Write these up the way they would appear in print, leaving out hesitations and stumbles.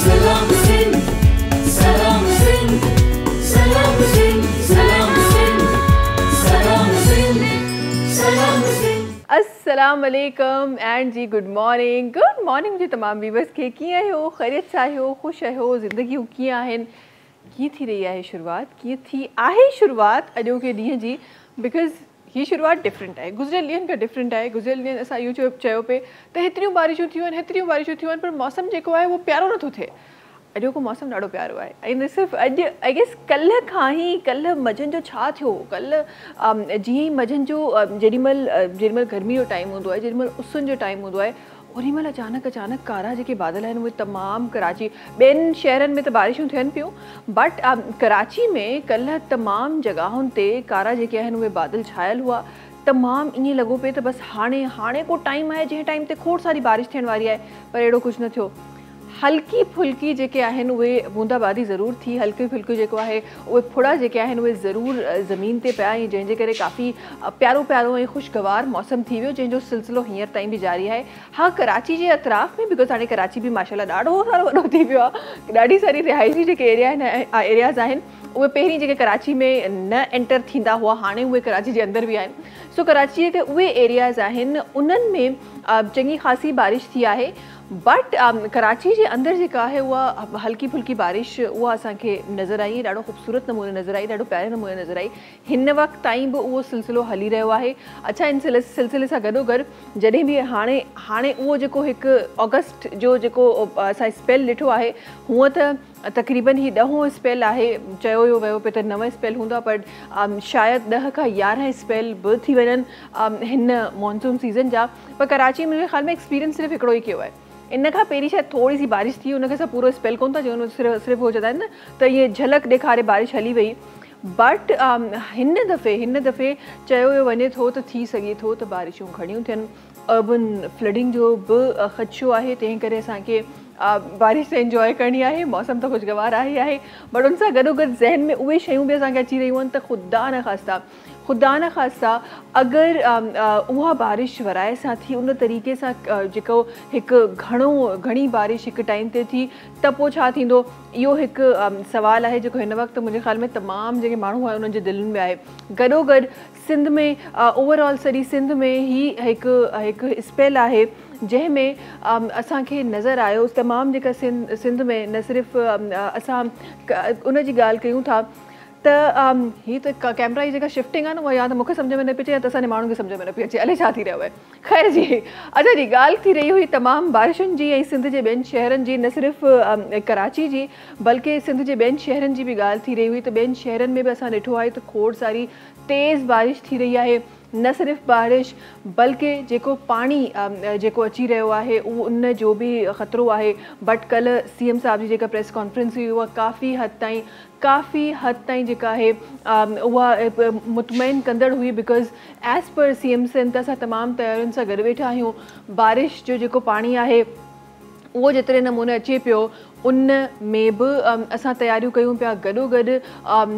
सलाम सिंध, सलाम सिंध, सलाम सिंध, सलाम सिंध, सलाम सिंध, सलाम सिंध। अस्सलाम वालेकुम एंड जी गुड मॉर्निंग जी तमाम व्यूअर्स के कीअं आहियो, ख़ैरियत सां आहियो, ख़ुशि आहियो, ज़िंदगियूं कीअं आहिनि, कीअं थी रही आहे शुरुआत, कीअं थी आहे शुरुआत अॼोके ॾींहं जी, बिकॉज़ ही शुरुआत डिफरेंट आहे, गुज़िरियल ॾींहंनि खां डिफरेंट आहे। गुज़िरियल ॾींहंनि असां इहो चयो पिए त हेतिरियूं बारिशूं थियूं आहिनि पर मौसम जेको आहे उहो प्यारो नथो थिए। अॼोको मौसम ॾाढो प्यारो आहे ऐं न सिर्फ़ु अॼु आई गेस कल्ह खां ई, कल्ह मंझंदि जो छा थियो, कल्ह जीअं ई मंझंदि जो जेॾीमहिल गर्मी जो टाइम हूंदो आहे, जेॾीमहिल उसन जो टाइम हूंदो आहे, ओॾीमहिल अचानक कारा जेके बादल आहिनि उहे तमामु कराची, ॿियनि शहरनि में त बारिशूं थियनि पियूं, बट कराची में कल्ह तमामु जॻहुनि ते कारा जेके आहिनि उहे बादल छायल हुआ। तमामु ईअं लॻो पिए त बसि हाणे को टाइम आहे जंहिं टाइम ते खोड़ सारी बारिश थियण वारी आहे, पर अहिड़ो कुझु न थियो। हल्की फुल्की जेके आहिनि उहे बूंदाबांदी ज़रूरु थी, हल्की फुल्की जेको आहे उहे फुड़ा जेके आहिनि उहे ज़रूरु ज़मीन ते पिया ऐं जंहिंजे करे काफ़ी प्यारो ऐं ख़ुशगवार मौसम थी वियो, जंहिंजो सिलसिलो हींअर ताईं बि जारी आहे। हा, कराची जे अतराफ़ में, बिकॉज़ हाणे कराची बि माशाल्लाह ॾाढो सारो वॾो थी वियो आहे, ॾाढी सारी रिहाइशी जेके एरियाज़ आहिनि उहे पहिरीं जेके कराची में न एंटर थींदा हुआ, हाणे उहे कराची जे अंदरि बि आहिनि। सो कराची जे उहे एरियाज़ आहिनि उन्हनि में चङी ख़ासी बारिश थी आहे, बट कराची जे अंदरि जेका आहे उहा हल्की फुल्की बारिश उहा असांखे नज़र आई, ॾाढो ख़ूबसूरत नमूने नज़र आई, ॾाढो प्यारे नमूने नज़र आई। हिन वक़्तु ताईं बि उहो सिलसिलो हली रहियो आहे। अच्छा, इन सिलसिले सां गॾोगॾु जॾहिं बि हाणे उहो जेको हिकु अगस्त जो जेको असां स्पेल ॾिठो आहे, हूअं त तक़रीबन ही 10हों स्पेल आहे, चयो वियो पिए त 9 स्पेल हूंदा, पर शायदि 10 खां 11 स्पेल बि थी वञनि हिन मॉनसून सीज़न जा। पर कराची में मुंहिंजे ख़्याल में एक्सपीरियंस सिर्फ़ु हिकिड़ो ई कयो आहे। इन खां पहिरीं शायदि थोरी सी बारिश थी, उनखे असां पूरो स्पेल कोन था चऊं, सिर्फ़ु हो चवंदा आहिनि न त इहे झलक ॾेखारे बारिश हली वई। बट हिन दफ़े चयो वञे थो त थी सघे थो त बारिशूं घणियूं थियनि, अर्बन फ्लडिंग जो बि ख़दशो आहे, तंहिं करे असांखे बारिश त इंजॉय करणी आहे, मौसम त ख़ुशगवार आहे, बट उन सां गॾोगॾु ज़हन में उहे शयूं बि असांखे अची रहियूं आहिनि त ख़ुदा न ख़ास्ता अगरि उहा बारिश वराए सां थी, उन तरीक़े सां जेको हिकु घणी बारिश हिकु टाइम ते थी त पोइ छा थींदो, इहो हिकु सवालु आहे जेको हिन वक़्तु मुंहिंजे ख़्याल में तमामु जेके माण्हू आहिनि उन्हनि जे दिलनि में आहे। गॾोगॾु सिंध में ओवरऑल सॼी सिंध में ही हिकु स्पेल आहे जंहिंमें असांखे नज़र आयो तमामु जेका सिंध में न सिर्फ़ु असां उन जी ॻाल्हि कयूं था त हीअ त कैमरा जी जेका शिफ्टिंग आहे न उहा या त मूंखे सम्झ में न पई अचे या त असांजे माण्हुनि खे सम्झ में न पई अचे, अलाए छा थी रहियो आहे। ख़ैर जी, अच्छा जी, ॻाल्हि थी रही हुई तमामु बारिशुनि जी ऐं सिंध जे ॿियनि शहरनि जी, न सिर्फ़ु कराची जी बल्कि सिंध जे ॿियनि शहरनि जी बि ॻाल्हि थी रही हुई त ॿियनि शहरनि में बि असां ॾिठो आहे त खोड़ सारी तेज़ बारिश थी रही आहे। न सिर्फ़ु बारिश बल्कि जेको पाणी जेको अची रहियो आहे उहो उन जो बि ख़तरो आहे। बट कल्ह CM साहब जी जेका प्रेस कॉन्फ्रेंस हुई उहा काफ़ी हद ताईं जेका आहे उहा मुतमइन कंदड़ हुई, because as per CM Sindh त असां तमामु तयारियुनि सां गॾु वेठा आहियूं। बारिश जो जेको पाणी आहे उहो जेतिरे नमूने अचे पियो उन में बि असां तयारियूं कयूं पिया, गॾोगॾु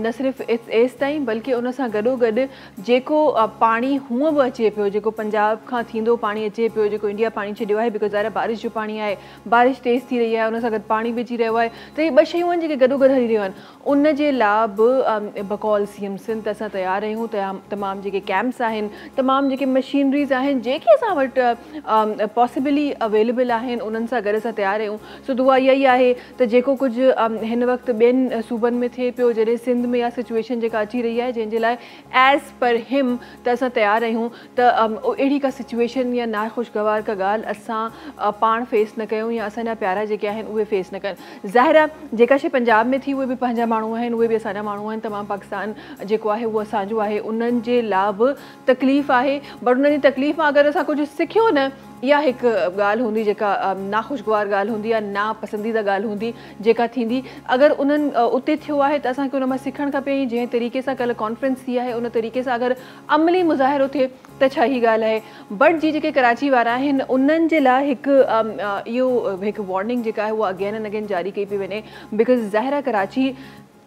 न सिर्फ़ु एसि ताईं बल्कि उन सां गॾोगॾु जेको पाणी हूअं बि अचे पियो, जेको पंजाब खां थींदो पाणी अचे पियो, जेको इंडिया पाणी छॾियो आहे, बिकॉज़ ज़ाहिर बारिश जो पाणी आहे, बारिश तेज़ थी रही आहे, उन सां गॾु पाणी बि अची रहियो आहे, त इहे ॿ शयूं आहिनि जेके गॾोगॾु हली रहियूं आहिनि। उन जे लाइ बि बकौल CM सिंध असां तयारु आहियूं, तमामु जेके कैंप्स आहिनि, तमामु जेके मशीनरीज़ आहिनि जेके असां वटि पॉसिबली अवेलेबल आहिनि, उन्हनि सां गॾु असां तयारु आहियूं। सो दुआ इहा ई आहे त जेको कुझु हिन वक़्तु ॿियनि सूबनि में थिए पियो, जॾहिं सिंध में इहा सिचुएशन जेका अची रही आहे जंहिंजे लाइ एज़ पर हिम त असां तयारु आहियूं त अहिड़ी का सिचुएशन या नाख़ुशगवार का ॻाल्हि असां पाण फेस न कयूं या असांजा प्यारा जेके आहिनि उहे फेस न कनि। ज़ाहिर आहे जेका शइ पंजाब में थी उहे बि पंहिंजा माण्हू आहिनि, उहे बि असांजा माण्हू आहिनि, तमामु पाकिस्तान जेको आहे उहो असांजो आहे, उन्हनि जे लाइ बि तकलीफ़ आहे, बट उन्हनि जी तकलीफ़ मां अगरि असां कुझु सिखियो न, इहा हिकु ॻाल्हि हूंदी जेका नाख़ुशगवार ॻाल्हि हूंदी या नापसंदीदा ॻाल्हि हूंदी जेका थींदी। अगरि उन्हनि उते थियो आहे त असांखे उन मां सिखणु खपे, जंहिं तरीक़े सां कल्ह कॉन्फ्रेंस थी आहे उन तरीक़े सां अगरि अमली मुज़ाहिरो थिए त छा ई ॻाल्हि आहे। बट जी जेके कराची वारा आहिनि उन्हनि जे लाइ हिकु वार्निंग जेका आहे उहा अगेन एंड अगेन जारी कई पई वञे, बिकॉज़ ज़ाहिर आहे कराची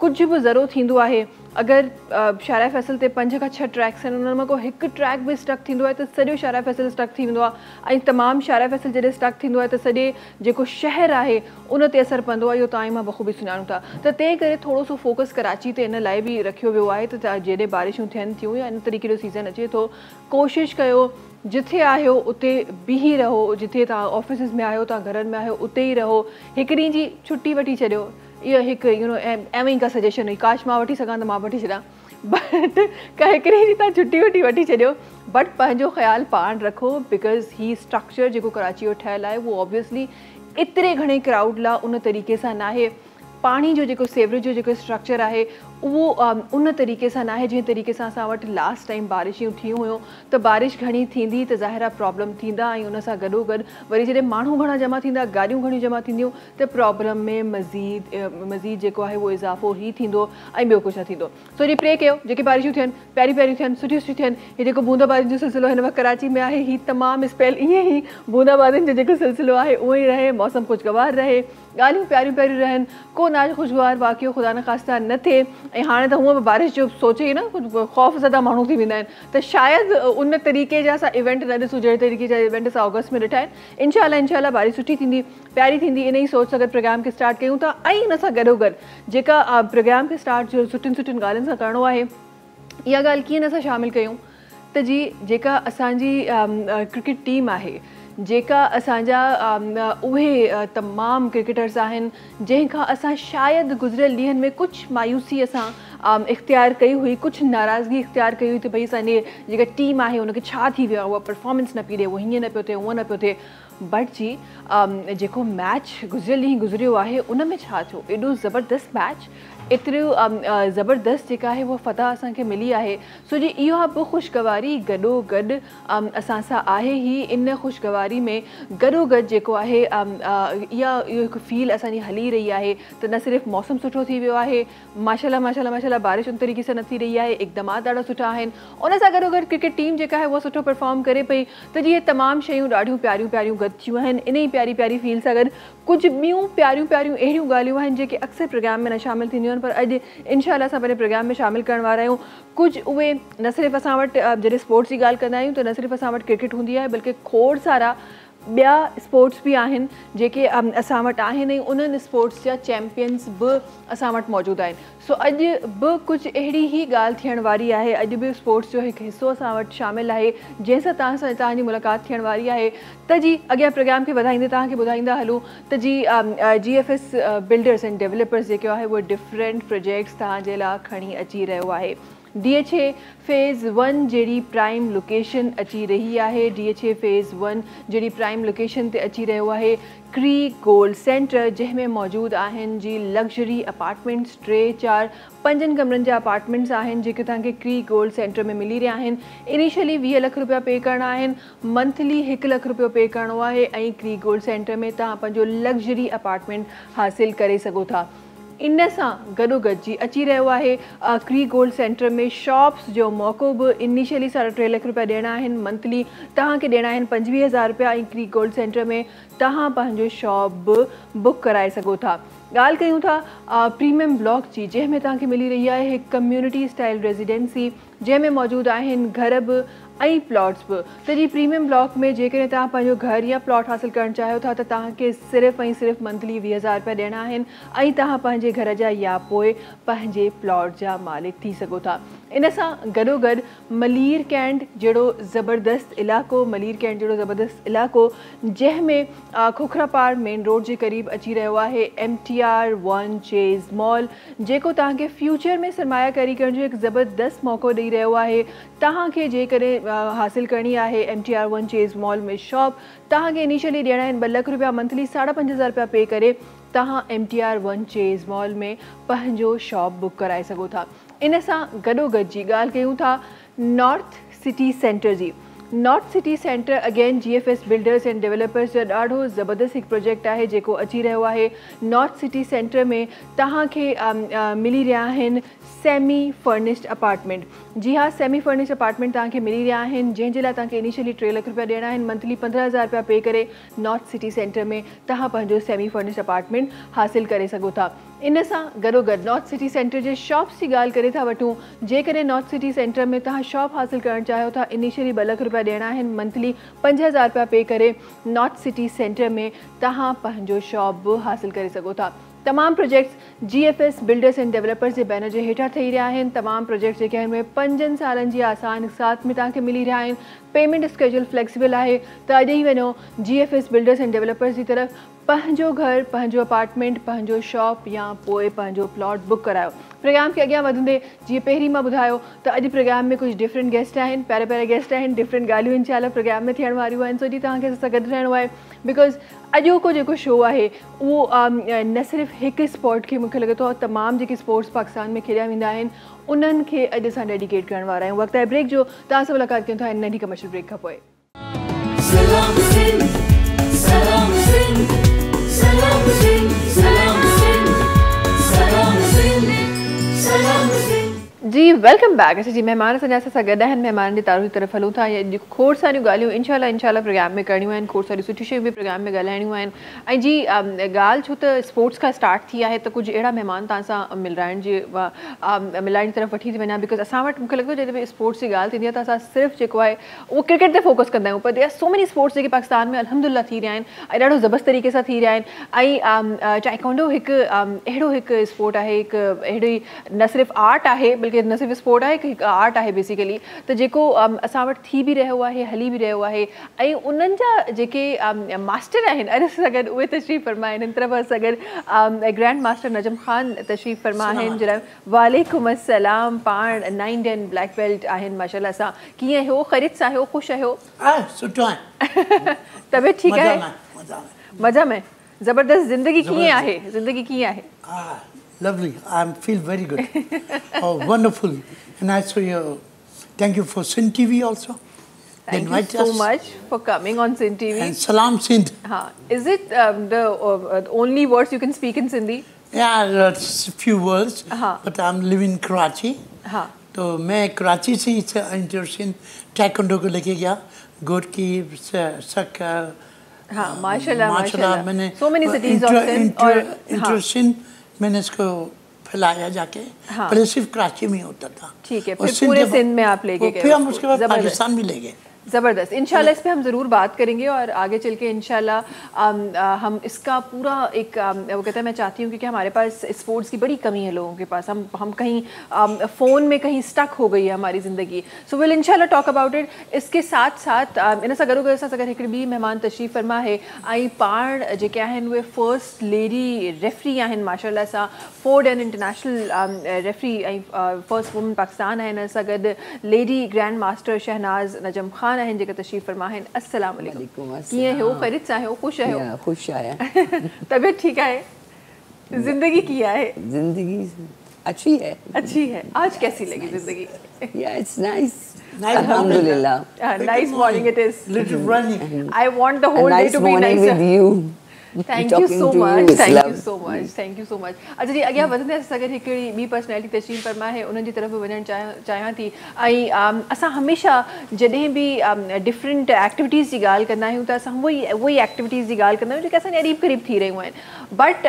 कुछ भी ज़रो थींदो आहे, अगर शारा फैसल ते 5 खां 6 ट्रैक्स आहिनि, उन्हनि मां को हिकु ट्रैक भी स्टक थींदो आहे त सॼो शारा फैसल स्टक थी वेंदो आहे। ऐं तमामु शारा फैसल जॾहिं स्टक थींदो आहे त सॼे जेको शहर आहे उन ते असरु पवंदो आहे। इहो तव्हां मां बख़ूबी सुञाणूं था। त तंहिं करे थोरो सो फोकस कराची ते इन लाइ बि रखियो वियो आहे त जॾहिं बारिशूं थियनि थियूं या इन तरीक़े जो सीज़न अचे थो, कोशिशि कयो जिथे आहियो उते बीही रहो, जिथे तव्हां ऑफिसिस में आहियो, तव्हां घरनि में आहियो उते ई रहो। हिकु ॾींहं जी छुट्टी वठी छॾियो। इहो हिकु एवं ई का सजेशन हुई, काश मां वठी सघां त मां वठी छॾां, बट हिकिड़ी ॾींहुं तव्हां छुट्टी वठी छॾियो, बट पंहिंजो ख़्यालु पाण रखो, बिकॉज़ ही स्ट्रक्चर जेको कराची जो ठहियलु आहे उहो ऑब्वियसली एतिरे घणे क्राउड लाइ उन तरीक़े सां न आहे। पाणी जो जेको सेवरेज जो जेको स्ट्रक्चर आहे उहो उन तरीक़े सां न आहे जंहिं तरीक़े सां असां वटि लास्ट टाइम बारिशूं थियूं हुयूं। त बारिश घणी थींदी त ज़ाहिर आहे प्रॉब्लम थींदा, ऐं उन सां गॾोगॾु वरी जॾहिं माण्हू घणा जमा थींदा, गाॾियूं घणियूं जमा थींदियूं त प्रॉब्लम में मज़ीद जेको आहे उहो इज़ाफ़ो ई थींदो ऐं ॿियो कुझु न थींदो। सो जी प्रे कयो जेके बारिशूं थियनि प्यारी प्यारियूं थियनि, सुठियूं सुठियूं थियनि। हीअ जेको बूंदाबांदी जो सिलसिलो हिन वक़्तु कराची में आहे, हीअ तमामु स्पेल ईअं ई बूंदाबांदी जो जेको सिलसिलो आहे उहो ई रहे, मौसम ख़ुशगवार रहे, ॻाल्हियूं प्यारियूं प्यारियूं रहनि, को नाख़ुशगवार वाक़ियो ख़ुदा न ख़ास्ता न थिए। ऐं हाणे त हूअं बि बारिश जो सोचे ई न कुझु ख़ौफ़ ज़दा माण्हू थी वेंदा आहिनि, त शायदि उन तरीक़े जा असां इवेंट न ॾिसूं जहिड़े तरीक़े जा इवेंट असां अगस्त में ॾिठा आहिनि। इंशाल्लाह बारिश सुठी थींदी, प्यारी थींदी। इन ई सोच सां गॾु प्रोग्राम खे स्टार्ट कयूं था। ऐं इन सां गॾोगॾु जेका प्रोग्राम खे स्टार्ट जो सुठियुनि ॻाल्हियुनि सां करिणो आहे, इहा ॻाल्हि कीअं न असां शामिलु कयूं त जी जेका असांजी क्रिकेट टीम आहे, जेका असांजा उहे तमामु क्रिकेटर्स आहिनि जंहिंखां असां शायदि गुज़िरियल ॾींहंनि में कुझु मायूसी असां इख़्तियार कई हुई, कुझु नाराज़गी इख़्तियार कई हुई त भई असांजी जेका टीम आहे उनखे छा थी वियो आहे, उहा परफॉर्मेंस न पई ॾिए, उहो हीअं न पियो थिए, उहो न पियो थिए। बट जी जेको मैच गुज़िरियल ॾींहुं गुज़रियो आहे उन में छा थियो, एॾो ज़बरदस्त मैच, एतिरो ज़बरदस्त जेका आहे उहा फतह असांखे मिली आहे। सो जी इहा बि ख़ुशगवारी गॾोगॾु असां सां आहे ई। इन ख़ुशगवारी में गॾोगॾु जेको आहे इहो हिकु फील असांजी हली रही आहे त न सिर्फ़ु मौसम सुठो थी वियो आहे, माशाल्लाह बारिश उन तरीक़े सां न थी रही आहे, इक़दामात ॾाढा सुठा आहिनि, उन सां गॾोगॾु क्रिकेट टीम जेका आहे उहा सुठो परफॉर्म करे पई। त जी इहे तमामु शयूं ॾाढियूं प्यारियूं प्यारियूं गॾु थियूं आहिनि। इन ई प्यारी प्यारी फील सां गॾु कुझु ॿियूं प्यारियूं प्यारियूं अहिड़ियूं ॻाल्हियूं आहिनि जेके अक्सर प्रोग्राम में न शामिलु थींदियूं आहिनि, पर अॼु इंशाल्लाह असां पंहिंजे प्रोग्राम में शामिलु करण वारा आहियूं। कुझु उहे न सिर्फ़ु असां वटि जॾहिं स्पोर्ट्स जी ॻाल्हि कंदा आहियूं त न सिर्फ़ु असां वटि क्रिकेट हूंदी आहे, बल्कि खोड़ सारा ॿिया स्पोर्ट्स बि आहिनि जेके असां वटि आहिनि, ऐं उन्हनि स्पोर्ट्स जा चैम्पियंस बि असां वटि मौजूदु आहिनि। सो अॼु बि कुझु अहिड़ी ई ॻाल्हि थियण वारी आहे, अॼु बि स्पोर्ट्स जो हिकु हिसो असां वटि शामिलु आहे जंहिंसां तव्हांजी मुलाक़ात थियण वारी आहे। त जी अॻियां प्रोग्राम खे वधाईंदे तव्हांखे ॿुधाईंदा हलूं त जी GFS बिल्डर्स एंड डेवलपर्स जेको आहे उहे डिफरेंट प्रोजेक्ट्स तव्हांजे लाइ खणी अची रहियो आहे। DHA फेज़ 1 जहिड़ी प्राइम लोकेशन अची रही आहे, DHA फेज़ 1 जहिड़ी प्राइम लोकेशन ते अची रहियो आहे क्री गोल्ड सेंटर, जंहिंमें मौजूदु आहिनि जी लग्जरी अपार्टमेंट्स, 3-4 5 कमरनि जा अपार्टमेंट्स आहिनि जेके तव्हांखे क्री गोल्ड सेंटर में मिली रहिया आहिनि। इनिशियली 20 लख रुपया पे करणा आहिनि, मंथली 1 लख रुपयो पे करणो आहे, ऐं क्री गोल्ड सेंटर में तव्हां पंहिंजो लग्जरी अपार्टमेंट हासिलु करे सघो था। इन सां गॾोगॾु जी अची रहियो आहे क्री गोल्ड सेंटर में शॉप्स जो मौक़ो बि। इनिशियली 3.5 लख रुपया ॾियणा आहिनि, मंथली तव्हांखे ॾियणा आहिनि 25,000 रुपया, ऐं क्री गोल्ड सेंटर में तव्हां पंहिंजो शॉप बि बुक कराए सघो था। ॻाल्हि कयूं था प्रीमियम ब्लॉक जी, जंहिंमें तव्हांखे मिली रही आहे हिकु कम्यूनिटी स्टाइल रेजिडेंसी, जंहिंमें मौजूदु आहिनि घर बि ऐं प्लॉट्स बि। त जी प्रीमियम ब्लॉक में जेकॾहिं तव्हां पंहिंजो घर या प्लॉट हासिलु करणु चाहियो था त तव्हांखे सिर्फ़ु ऐं सिर्फ़ु मंथली 20,000 रुपया ॾियणा आहिनि, ऐं तव्हां पंहिंजे घर जा या पोइ पंहिंजे प्लॉट जा मालिक थी सघो था। इन सां गॾोगॾु मलीर कैंट जहिड़ो ज़बरदस्त इलाइक़ो जंहिंमें खुखरापार मेन रोड जे क़रीब अची रहियो आहे MTR 1 चेज़ मॉल, जेको तव्हांखे फ्यूचर में सरमायाकारी करण जो हिकु ज़बरदस्त मौक़ो ॾेई रहियो आहे। तव्हांखे जेकॾहिं हासिलु करणी आहे MTR 1 चेज़ मॉल में शॉप, तव्हांखे इनिशियली ॾियणा आहिनि 2 लख रुपया, मंथली 5,500 रुपया पे करे तव्हां MTR 1 चेज़ मॉल में पंहिंजो शॉप बुक कराए सघो था। इन सां गॾोगॾु जी ॻाल्हि कयूं था नॉर्थ सिटी सेंटर जी। North city center again GFS builders and developers जो ॾाढो ज़बरदस्त हिकु प्रोजेक्ट आहे जेको अची रहियो आहे। नॉर्थ सिटी सेंटर में तव्हांखे मिली रहिया आहिनि सेमी फर्निश्ड अपार्टमेंट। जी हाँ, सेमी फर्निश अपार्टमेंट तव्हांखे मिली रहिया आहिनि, जंहिंजे लाइ तव्हांखे इनिशियली 3 लाख रुपया ॾियणा आहिनि। मंथली 15,000 रुपया पे करे नॉर्थ सिटी सेंटर में तव्हां पंहिंजो सेमी फर्निश अपार्टमेंट हासिल करे सघो था। इन सां गॾोगॾु नॉर्थ सिटी सेंटर जे शॉप्स जी ॻाल्हि करे था वठूं। जेकॾहिं नॉर्थ सिटी सेंटर में तव्हां शॉप हासिल करणु चाहियो था, इनिशियली 2 लाख रुपया ॾियणा आहिनि। मंथली 5,000 रुपया पे करे नॉर्थ सिटी सेंटर में तव्हां पंहिंजो शॉप बि हासिल करे सघो था। तमाम projects GFS builders and developers जे बैनर जे हेठां थी रहिया आहिनि। तमाम प्रोजेक्ट्स जेके आहिनि उहे 5 सालनि जी आसान साथ में तव्हांखे मिली रहिया आहिनि। पेमेंट स्केड्यूल फ्लेक्सिबल आहे, त अॼु ई वञो GFS बिल्डर्स एंड डेवलपर्स जी तरफ़, पंहिंजो घर, पंहिंजो अपार्टमेंट, पंहिंजो शॉप या पोइ पंहिंजो प्लॉट बुक करायो। प्रोग्राम खे अॻियां वधंदे जीअं पहिरीं मां ॿुधायो त अॼु प्रोग्राम में कुझु डिफरेंट गेस्ट आहिनि, प्यारे गेस्ट आहिनि, डिफरेंट ॻाल्हियूं इंशाल्लाह प्रोग्राम में थियण वारियूं आहिनि। सो जी तव्हांखे असां सां गॾु रहणो आहे, बिकॉज़ अॼोको जेको शो आहे उहो न सिर्फ़ु हिकु स्पोर्ट खे मूंखे लॻे थो तमामु जेके स्पोर्ट्स पाकिस्तान में खेॾिया वेंदा आहिनि उन्हनि खे अॼु असां डेडिकेट करण वारा आहियूं। वक़्तु आहे ब्रेक जो, तव्हां सां मुलाक़ात कयूं था हिन नंढी कमर्शियल ब्रेक खां पोइ। Salam Sindh, Salam Sindh, Salam Sindh, Salam Sindh, Salam Sindh, Salam Sindh. जी वेलकम बैक। अच्छा जी, महिमान असांजा सां गॾु आहिनि। महिमान जी तारीफ़ तरफ़ हलूं था। खोड़ सारियूं ॻाल्हियूं इंशाल्लाह प्रोग्राम में करणियूं आहिनि, खोड़ सारियूं सुठियूं शयूं बि प्रोग्राम में ॻाल्हाइणियूं आहिनि। ऐं जी ॻाल्हि छो त स्पोर्ट्स खां स्टार्ट थी आहे, त कुझु अहिड़ा महिमान तव्हां सां मिलाइण जी तरफ़ वठी थी वञा, बिकॉज़ असां वटि मूंखे लॻंदो जॾहिं बि स्पोर्ट्स जी ॻाल्हि थींदी आहे त असां सिर्फ़ु जेको आहे उहो क्रिकेट ते फोकस कंदा आहियूं, पर they are so many sports जेके पाकिस्तान में अल्हम्दुलिल्लाह थी रहिया आहिनि ऐं ॾाढो ज़बरदस्त तरीक़े सां थी रहिया आहिनि। ऐं टाइकोंडो हिकु स्पोर्ट आहे, हिकु अहिड़ी न सिर्फ़ु आर्ट आहे, बल्कि न सिर्फ़ु स्पोर्ट आहे, हिकु आर्ट आहे बेसिकली, त जेको असां वटि थी बि रहियो आहे, हली बि रहियो आहे। ऐं उन्हनि जा जेके मास्टर आहिनि अॼु सां गॾु उहे तशरीफ़ फरमा आहिनि। हिन तरफ़ सां गॾु ग्रैंड मास्टर नजम ख़ान तशरीफ़ फरमा आहिनि। जनाब वालेकुम अस्सलाम। पाण 9 ब्लैक बेल्ट आहिनि माशाल्लाह सां। कीअं हो? ख़ैरियत सां हो? ख़ुशि आहियो? सुठो आहे। तबियत ठीकु आहे? मज़ा में। ज़बरदस्त। ज़िंदगी कीअं आहे? ज़िंदगी कीअं आहे? Lovely. I feel very good. Oh, wonderful. And also, thank you for Sindh TV also. Thank you so much for coming on Sindh TV. And Salam Sindh. Is it the only words you can speak in Sindhi? Yeah, that's a few words. But I'm living in Karachi. तो मैं कराची से interest taekwondo को लेके गया, गोट की सक माशाल्लाह मैंने so many cities of Sindh और इंटरेस्ट मैंने इसको फैलाया जाके। पहले सिर्फ कराची में होता था, ठीक है, फिर पूरे सिंध में आप लेके गए, फिर हम उसके बाद पाकिस्तान भी ले गए। ज़बरदस्त। इंशाल्लाह इस पे हम ज़रूर बात करेंगे और आगे चल के इंशाल्लाह हम इसका पूरा एक वो कहते हैं, मैं चाहती हूँ क्योंकि हमारे पास स्पोर्ट्स की बड़ी कमी है लोगों के पास, हम कहीं फ़ोन में कहीं स्टक हो गई है हमारी ज़िंदगी। सो विल इंशाल्लाह टॉक अबाउट इट। इसके साथ साथ इन सां गॾो गॾु असां सां गॾु हिकिड़ी ॿी महिमान तशरीफ़ फरमा है। ऐं पाण जेके आहिनि उहे फर्स्ट लेडी रेफरी आहिनि माशाल्लाह सां, फोर्ड एंड इंटरनेशनल रेफरी ऐं फर्स्ट वुमन पाकिस्तान आहिनि। सां गॾु लेडी ग्रैंड मास्टर शहनाज नजम ख़ान आहिनि जेके तशरीफ़ फरमा आहिनि। अस्सलाम वालेकुम। कीअं हो? ख़ैरियत सां आहियो? ख़ुशि आहियो? ख़ुशि आहियां। तबियत ठीकु आहे? ज़िंदगी कीअं आहे? ज़िंदगी अच्छी है। अच्छी है। आज कैसी लगी ज़िंदगी? Yeah, it's nice. Alhamdulillah. Nice morning it is. Little running. I want the whole day to be nicer. Nice morning with you. Thank you so much. Thank you so much. Thank you so much. अच्छा जी, अॻियां वधंदे असां गॾु हिकिड़ी ॿी personality तशरीफ़ फरमा है, उन्हनि जी तरफ़ वञणु चाहियां थी। ऐं असां हमेशह जॾहिं बि डिफरेंट एक्टिविटीज़ जी ॻाल्हि कंदा आहियूं त असां उहे एक्टिविटीज़ जी ॻाल्हि कंदा आहियूं जेके असांजे क़रीब क़रीब थी रहियूं आहिनि। बट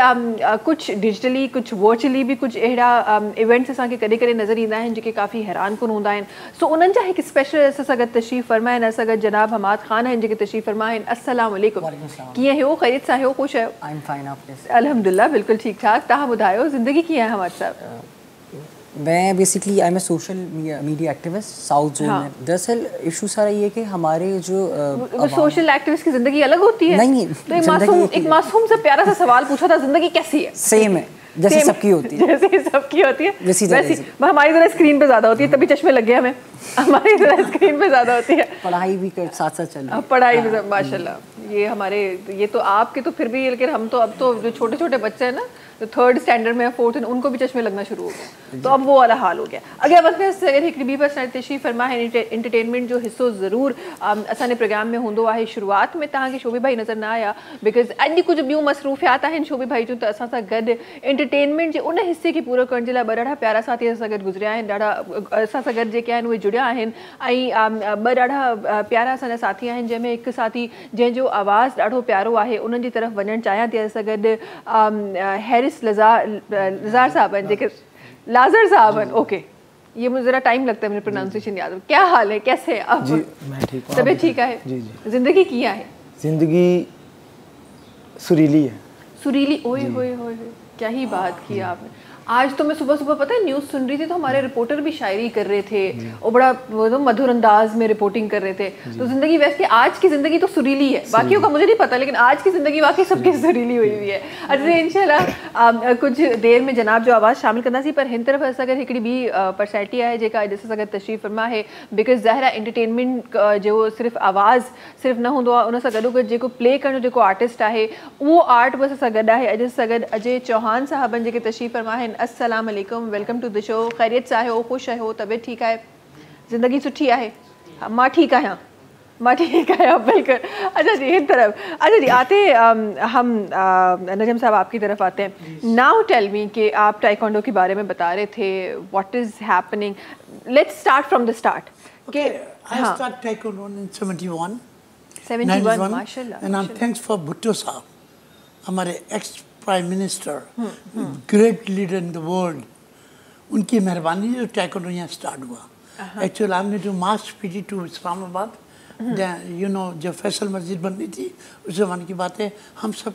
कुझु डिजिटली, कुझु वर्चुअली बि कुझु अहिड़ा इवेंट्स असांखे कॾहिं कॾहिं नज़र ईंदा आहिनि जेके काफ़ी हैरान कुन हूंदा आहिनि। सो उन्हनि जा हिकु स्पेशल असां सां गॾु तशरीफ़ फरमा आहिनि। असां गॾु जनाब हमाद ख़ान आहिनि जेके तशरीफ़ फरमा आहिनि। अस्सलाम वालेकुम। कीअं हो? ख़ैरियत सां हो? ख़ुशि आहियो? I'm fine, आप कैसे? अल्हम्दुलिल्लाह बिल्कुल ठीक ठाक। तव्हां ॿुधायो ज़िंदगी कीअं आहे हमाद साहब? मैं basically I am a social media activist south zone में। दरअसल इशू सारा ये कि हमारे जो सोशल एक्टिविस्ट की ज़िंदगी अलग होती है? नहीं, तो एक मासूम सा प्यारा सा सवाल पूछा था, ज़िंदगी कैसी है? सेम है, जैसे सबकी होती है। जैसे सबकी होती है वैसी हमारी ज़रा स्क्रीन पे ज़्यादा होती है, तभी चश्मे लग गए हमें। हमारी तरह स्क्रीन पे ज़्यादा होती है। पढ़ाई भी कर साथ साथ चल रही है। पढ़ाई भी माशाल्लाह। ये हमारे, ये तो आपके तो फिर भी, लेकिन हम तो अब तो जो छोटे छोटे बच्चे हैं ना, जो 3rd स्टैंडर्ड में या 4th में, उनको भी चश्मे लगना शुरू हो गए, तो अब वो वाला हाल हो गया। अगर वक्त सगैर हिकड़ी बी पर तशरीफ़ फरमा है एंटरटेनमेंट जो हिस्सो ज़रूर असाने प्रोग्राम में हूंदो आहे। शुरुआत में तव्हांखे शोभे भाई नज़र न आया बिकॉज अॼु कुछ ॿियूं मसरूफ़ियात आहिनि शोभे भाई जूं, त असां सां गॾु एंटरटेनमेंट जे उन हिस्से खे पूरो करण जे लाइ ॿ ॾाढा प्यारा साथी असां सां गॾु गुज़रिया आहिनि, ॾाढा असां सां गॾु जेके आहिनि उहे जुड़िया आहिनि। ऐं ॿ ॾाढा प्यारा असांजा साथी आहिनि, जंहिंमें हिकु साथी जंहिंजो आवाज़ु ॾाढो प्यारो आहे, उन्हनि जी तरफ़ वञणु चाहियां थी असां गॾु। हैरिस लज़ार साहब हैं, जेके लाजर साहब हैं। ओके, ये मुझे ज़रा टाइम लगता है मेरे प्रोनाउंसिएशन याद हो। क्या हाल है, कैसे हैं आप? जी मैं ठीक हूँ। तबीयत ठीक है? जी जी। जिंदगी किया है? जिंदगी सुरीली है। सुरीली, ओए होए होए, क्या ही बात की आपने। आज तो मैं सुबह सुबह पता है न्यूज़ सुन रही थी, तो हमारे रिपोर्टर भी शायरी कर रहे थे और बड़ा वो मधुर अंदाज में रिपोर्टिंग कर रहे थे। तो ज़िंदगी वैसे आज की ज़िंदगी तो सुरीली है, बाकियों का मुझे नहीं पता, लेकिन आज की ज़िंदगी वाकई सबकी सुरीली हुई हुई है। अच्छा इंशाल्लाह कुछ देर में जनाब जो आवाज़ शामिल करना सी, पर हिन तरफ़ अगर हिकड़ी भी पर्सनैलिटी आहे जेका जैसे अगर तशरीफ़ फरमा है, बिकॉज ज़ाहिर आहे एंटरटेनमेंट जो सिर्फ़ आवाज़ सिर्फ़ न हूंदो आहे, उन सां गॾोगॾु जेको प्ले करण जो जेको आर्टिस्ट आहे, उहो आर्ट बस असां गॾु आहे। अॼु सां गॾु अजय चौहान साहबनि जेके तशरीफ़ फरमा आहिनि। अस्सलाम वालेकुम, वेलकम टू द शो। खैरियत सां आहियो, ख़ुशि आहियो, तबियत ठीकु आहे, ज़िंदगी सुठी आहे? मां ठीकु आहियां, मां ठीकु आहियां बिल्कुल। अच्छा जी, हिन तरफ अच्छा जी आते हम नजम साहब आपकी तरफ आते हैं। नाउ टेल मी कि आप टाइकोंडो के बारे में बता रहे थे, what is happening, let's start from the start. I started taekwondo in 71. 71 माशाल्लाह। And I'm thanks for Bhutto साहब, हमारे ex prime minister, great leader in the world, उनकी मेहरबानी जो टाइकोंडो यहाँ स्टार्ट हुआ। एक्चुअली हमने जो march PT to Islamabad, you know जब फैसल मस्जिद बन रही थी उस ज़माने की बात है, हम सब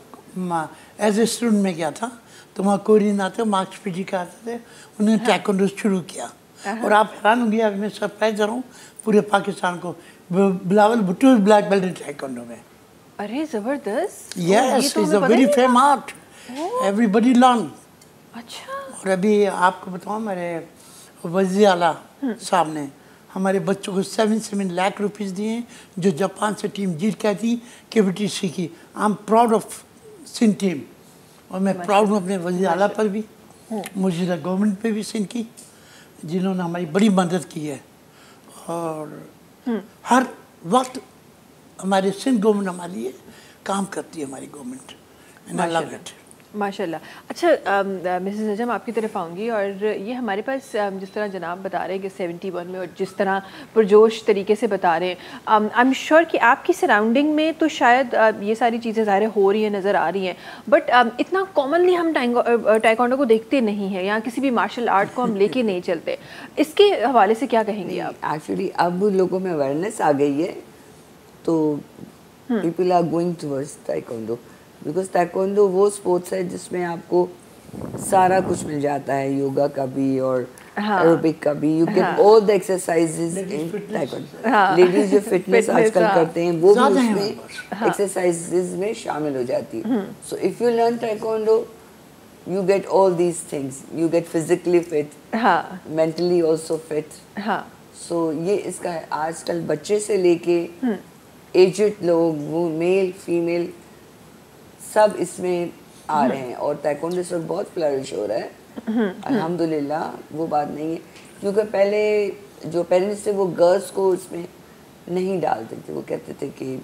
एज ए स्टूडेंट में गया था, तो वहाँ कोई नहीं आते, मार्च पीटी का आते थे, उन्होंने टाइकोंडो शुरू किया। और आप हैरान होंगे, अब मैं सरप्राइज रहा हूँ पूरे पाकिस्तान को, Bilawal Bhutto black belt in taekwondo में। अरे ज़बरदस्त। Yes, is a very fame art, everybody learn. अच्छा। और अभी आपको बताऊँ, मेरे वज़ीर आला साहब ने हमारे बच्चों को 7 लाख रुपीस दिए, जो जापान से टीम जीत के आई थी, KBTC की। I am proud of Sindh team, और मैं प्राउड हूँ अपने वज़ीर आला पर भी, मौजूदा गवर्नमेंट पे भी सिंध की, जिन्होंने हमारी बड़ी मदद की है। और हर वक्त हमारे सिंध गवर्नमेंट हमारे लिए काम करती है, हमारी government, and I love it. माशाल्लाह। अच्छा मिसेस नजम आपकी तरफ आऊँगी, और ये हमारे पास जिस तरह जनाब बता रहे हैं कि 71 में, और जिस तरह पुरजोश तरीके से बता रहे हैं, आई एम श्योर कि आपकी सराउंडिंग में तो शायद ये सारी चीज़ें ज़ाहिर हो रही हैं, नज़र आ रही हैं, बट इतना कॉमनली हम टाइकोंडो को देखते नहीं हैं, या किसी भी मार्शल आर्ट को हम लेके नहीं चलते। इसके हवाले से क्या कहेंगे आप? एक्चुअली अब लोगों में अवेयरनेस आ गई है, तो people are going towards taekwondo, because taekwondo वो स्पोर्ट्स है जिसमें आपको सारा कुछ मिल जाता है, योगा का भी और एरोबिक का भी, you get all the exercises in taekwondo. Ladies जो फिटनेस आजकल करते हैं वो भी उसमें एक्सरसाइजेज में शामिल हो जाती है। So if you learn taekwondo you get all these things, you get physically fit, mentally also fit. So ये इसका आजकल बच्चे से लेके एजेड लोग, वो मेल फीमेल सब इसमें आ रहे हैं, और टाइकोंडो इस वक्त बहुत फ्लरिश हो रहा है अल्हम्दुलिल्लाह। वो बात नहीं है, क्योंकि पहले जो पेरेंट्स थे वो गर्ल्स को इसमें नहीं डालते थे, वो कहते थे कि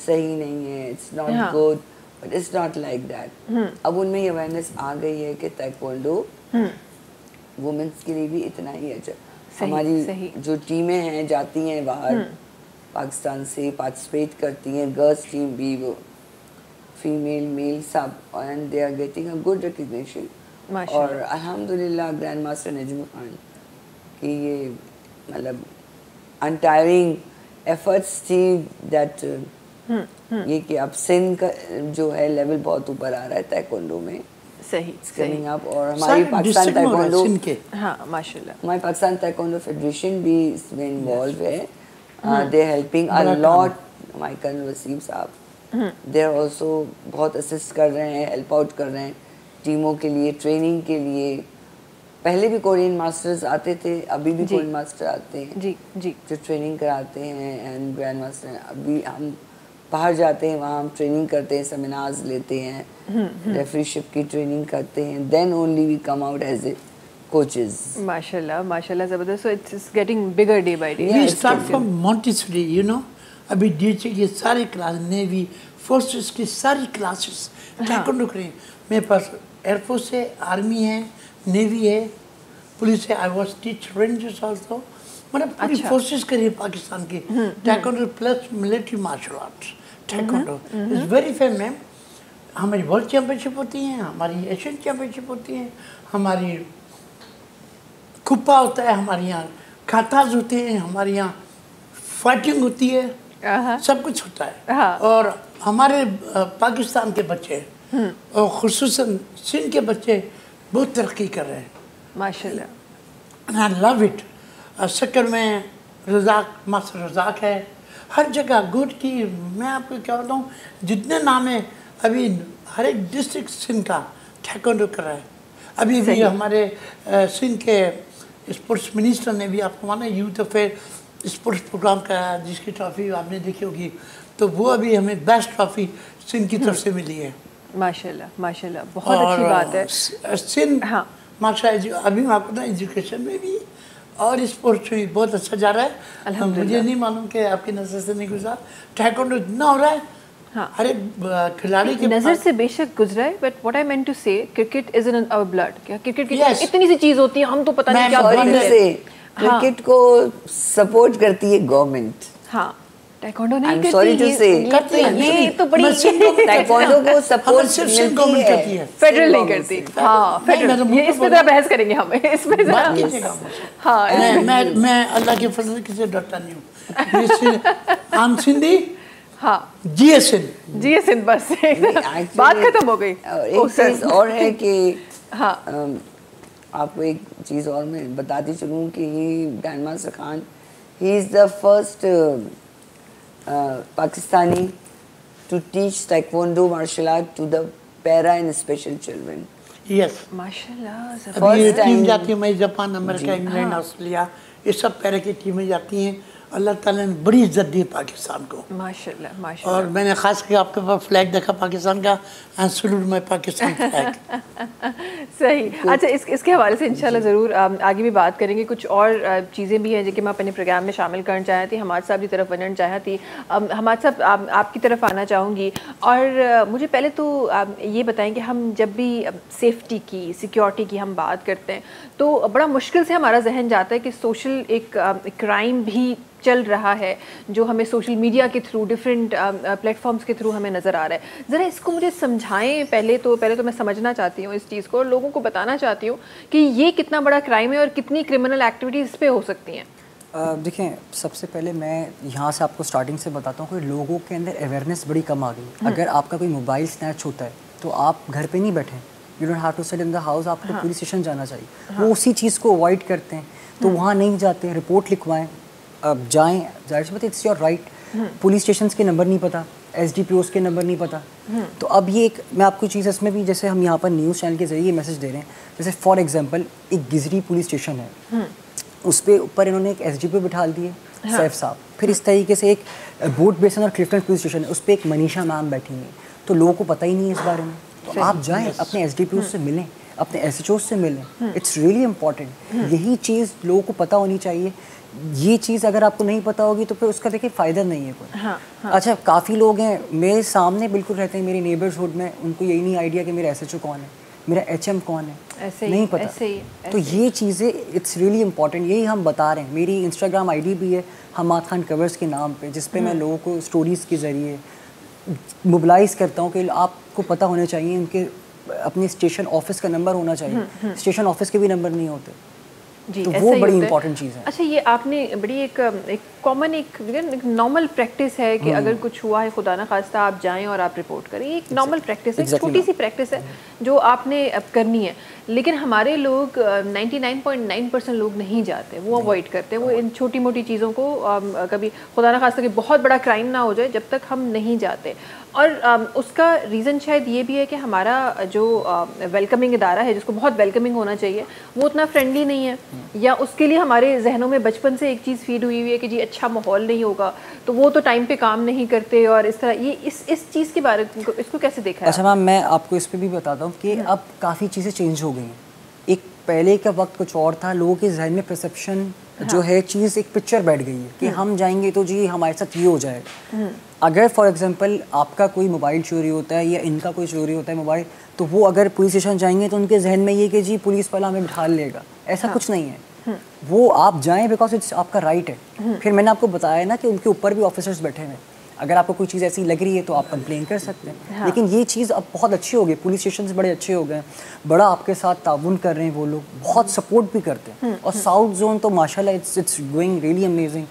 सही नहीं है, it's not good, but it's not like that. अब उनमें ये अवेयरनेस आ गई है कि टाइकोंडो वुमेन्स के लिए भी इतना ही अच्छा। हमारी जो टीमें हैं जाती हैं बाहर पाकिस्तान से, पार्टिसिपेट करती हैं, गर्ल्स टीम भी, वो फीमेल मेल सब, and they are getting a good recognition. और अल्हम्दुलिल्लाह ग्रैंड मास्टर नजम खान की ये मतलब अनटायरिंग एफर्ट्स थी दैट ये कि अब सिंध का जो है लेवल बहुत ऊपर आ रहा है टाइकोंडो में, सही कमिंग अप। और हमारी पाकिस्तान टाइकोंडो, माशाल्लाह, हमारी पाकिस्तान टाइकोंडो फेडरेशन भी इसमें इन्वॉल्व है, दे हेल्पिंग अ लॉट। हमारे कर्नल वसीम साहब दे आर ऑल्सो बहुत असिस्ट कर रहे हैं, हेल्प आउट कर रहे हैं टीमों के लिए, ट्रेनिंग के लिए, पहले भी कोरियन मास्टर्स आते थे, अभी भी कोरियन मास्टर आते हैं जी जी जो ट्रेनिंग कराते हैं एंड ग्रैंड मास्टर। अभी हम बाहर जाते हैं, वहाँ हम ट्रेनिंग करते हैं, सेमिनार्स लेते हैं, रेफरीशिप की ट्रेनिंग करते हैं, then only we come out as a coaches. माशाल्लाह माशाल्लाह ज़बरदस्त। So it's getting bigger day by day. We start from Montessori, you know. अभी डीएचए की सारी क्लास, नेवी फोर्सेस की सारी क्लासेस टाइकोंडो करें। मेरे पास एयरफोर्स है, आर्मी है, नेवी है, पुलिस है। I was teach rangers also. मतलब पूरी फोर्सेस करी पाकिस्तान की। Taekwondo plus military martial arts. Taekwondo is very fame ma'am. हमारी वर्ल्ड चैम्पियनशिप होती हैं, हमारी एशियन चैम्पियनशिप होती हैं, हमारी कुप्पा होता है, हमारे यहाँ खाताज होते हैं, हमारे यहाँ फाइटिंग होती है, सब कुछ होता है। और हमारे पाकिस्तान के बच्चे और खुसूसन सिंध के बच्चे बहुत तरक्की कर रहे हैं माशाल्लाह। I love it. शक्कर में रज़ाक, मास्टर रज़ाक है, हर जगह गुड की। मैं आपको क्या बताऊँ, जितने नाम है अभी हर एक डिस्ट्रिक्ट सिंध का टाइकोंडो कर रहा है। अभी भी हमारे सिंध के स्पोर्ट्स मिनिस्टर ने भी, आपको माना, यूथ अफेयर स्पोर्ट्स प्रोग्राम कराया, जिसकी ट्रॉफी आपने देखी होगी। तो वो अभी हमें बेस्ट ट्रॉफी सिंध की तरफ से मिली है। माशाल्लाह माशाल्लाह, बहुत अच्छी बात है। सिंध माशाल्लाह अभी मैं आपको एजुकेशन में भी और स्पोर्ट्स में भी बहुत अच्छा जा रहा है। मुझे नहीं मालूम कि आपकी नज़र से नहीं गुजरा, टाइकोंडो इतना हो रहा है। हर एक खिलाड़ी के नजर से बेशक गुजरा है, but what I meant to say, cricket is in our blood. क्या क्रिकेट की इतनी सी चीज होती है, हम तो पता नहीं क्या बोलते हैं। क्रिकेट को सपोर्ट करती है गवर्नमेंट। हाँ, टाइकोंडो नहीं करती। सॉरी टू से ये तो बड़ी टाइकोंडो को सपोर्ट सिर्फ गवर्नमेंट करती है, फेडरल नहीं करती। हाँ, फेडरल। ये इस पे जरा बहस करेंगे हम, इसमें जरा। हाँ, मैं अल्लाह के फजल से किसी डरता नहीं हूँ। आम सिंधी, हाँ, GSN सिंध, बस बात खत्म हो गई। एक चीज और है कि हाँ, आपको एक चीज और मैं बताती चलूँ कि grand master Khan, he is the first Pakistani to teach taekwondo martial art to the para and special children. Yes, माशाल्लाह। अभी ये टीम जाती है, मैं जापान, अमेरिका, इंग्लैंड, ऑस्ट्रेलिया, ये सब पैरा की टीमें जाती हैं। अल्लाह ताला ने बड़ी इज्जत दी पाकिस्तान को, माशाल्लाह माशाल्लाह। और मैंने खास करके आपके पास फ्लैग देखा पाकिस्तान का, and salute my Pakistan flag. सही। अच्छा, इसके हवाले से इंशाल्लाह ज़रूर आगे भी बात करेंगे। कुछ और चीज़ें भी हैं जो कि मैं अपने प्रोग्राम में शामिल करना चाहती थी। हमाद साहब की तरफ वनण चाहती, हमाद साहब आपकी तरफ आना चाहूँगी। और मुझे पहले तो ये बताएं कि हम जब भी सेफ्टी की, सिक्योरिटी की हम बात करते हैं, तो बड़ा मुश्किल से हमारा जहन जाता है कि सोशल एक क्राइम भी चल रहा है, जो हमें सोशल मीडिया के थ्रू, डिफरेंट प्लेटफॉर्म्स के थ्रू हमें नज़र आ रहा है। ज़रा इसको मुझे समझाएं। पहले तो मैं समझना चाहती हूँ इस चीज़ को, और लोगों को बताना चाहती हूँ कि ये कितना बड़ा क्राइम है और कितनी क्रिमिनल एक्टिविटीज़ इस पे हो सकती हैं। देखें, सबसे पहले मैं यहाँ से आपको स्टार्टिंग से बताता हूँ कि लोगों के अंदर अवेयरनेस बड़ी कम आ गई। अगर आपका कोई मोबाइल स्नैच होता है तो आप घर पे नहीं बैठें, you don't have to sit in the house, आपको पुलिस स्टेशन जाना चाहिए। वो उसी चीज़ को अवॉइड करते हैं, तो वहाँ नहीं जाते, रिपोर्ट लिखवाएं, अब जाएँ, जाहिर सी बात है, it's your right. Police station के नंबर नहीं पता, SDPOs के नंबर नहीं पता। तो अब ये एक, मैं आपको चीज़ इसमें भी, जैसे हम यहाँ पर न्यूज़ चैनल के ज़रिए मैसेज दे रहे हैं, जैसे फॉर एग्जांपल एक गिजरी पुलिस स्टेशन है, उस पर ऊपर इन्होंने एक SDPO बिठा दिए, सैफ साहब। फिर इस तरीके से एक बोट बेसन और क्लिफ्टन पुलिस स्टेशन है, उस पर एक मनीषा मैम बैठी हुई, तो लोगों को पता ही नहीं है इस बारे में। तो आप जाएँ, अपने SDPOs से मिलें, अपने SHOs से मिलें, इट्स रियली इम्पॉर्टेंट। यही चीज़ लोगों को पता होनी चाहिए। ये चीज़ अगर आपको नहीं पता होगी तो फिर उसका देखिए फ़ायदा नहीं है कोई। अच्छा, काफ़ी लोग हैं मेरे सामने बिल्कुल रहते हैं, मेरे नेबर्सहुड में, उनको यही नहीं आइडिया कि मेरा SHO कौन है, मेरा HM कौन है, नहीं पता। तो ये चीज़ें इट्स रियली इंपॉर्टेंट, यही हम बता रहे हैं। मेरी इंस्टाग्राम ID भी है हमाद खान कवर्स के नाम पे, जिस पे मैं लोगों को स्टोरीज़ के ज़रिए मोबिलाइज़ करता हूँ कि आपको पता होना चाहिए, उनके अपने स्टेशन ऑफिस का नंबर होना चाहिए। स्टेशन ऑफिस के भी नंबर नहीं होते जी, तो वो बड़ी इंपॉर्टेंट चीज़ है। अच्छा, ये आपने बड़ी एक कॉमन एक नॉर्मल प्रैक्टिस है कि अगर कुछ हुआ है, खुदा ना खास्ता, आप जाएं और आप रिपोर्ट करें। एक नॉर्मल प्रैक्टिस है, छोटी सी प्रैक्टिस है जो आपने अब करनी है। लेकिन हमारे लोग 99.9% लोग नहीं जाते, वो अवॉइड करते हैं। वो इन छोटी मोटी चीज़ों को, कभी खुदा ना खास्ता कि बहुत बड़ा क्राइम ना हो जाए, जब तक हम नहीं जाते। और उसका रीज़न शायद ये भी है कि हमारा जो वेलकमिंग इदारा है, जिसको बहुत वेलकमिंग होना चाहिए, वो उतना फ्रेंडली नहीं है, या उसके लिए हमारे जहनों में बचपन से एक चीज़ फीड हुई हुई है कि जी अच्छा माहौल नहीं होगा तो वो तो टाइम पे काम नहीं करते, और इस तरह ये इस चीज़ के बारे में इसको कैसे देखा है? अच्छा मैम, मैं आपको इस पर भी बताता हूँ कि अब काफ़ी चीज़ें चेंज हो गई हैं। एक पहले का वक्त कुछ और था, लोगों के जहन में परसेप्शन जो है चीज़ एक पिक्चर बैठ गई है कि हम जाएंगे तो जी हमारे साथ ये हो जाएगा। अगर फॉर एग्जांपल आपका कोई मोबाइल चोरी होता है या इनका कोई चोरी होता है मोबाइल, तो वो अगर पुलिस स्टेशन जाएंगे तो उनके जहन में ये कि जी पुलिस वाला हमें बिठा लेगा, ऐसा कुछ नहीं है। वो आप जाएं बिकॉज इट्स आपका राइट है। फिर मैंने आपको बताया ना कि उनके ऊपर भी ऑफिसर्स बैठे हुए हैं, अगर आपको कोई चीज़ ऐसी लग रही है तो आप कंप्लेन कर सकते हैं। लेकिन ये चीज़ अब बहुत अच्छी हो गई, पुलिस स्टेशन बड़े अच्छे हो गए, बड़ा आपके साथ ताउन कर रहे हैं, वो लोग बहुत सपोर्ट भी करते हैं। और साउथ जोन तो माशाल्लाह इट्स गोइंग रियली अमेजिंग।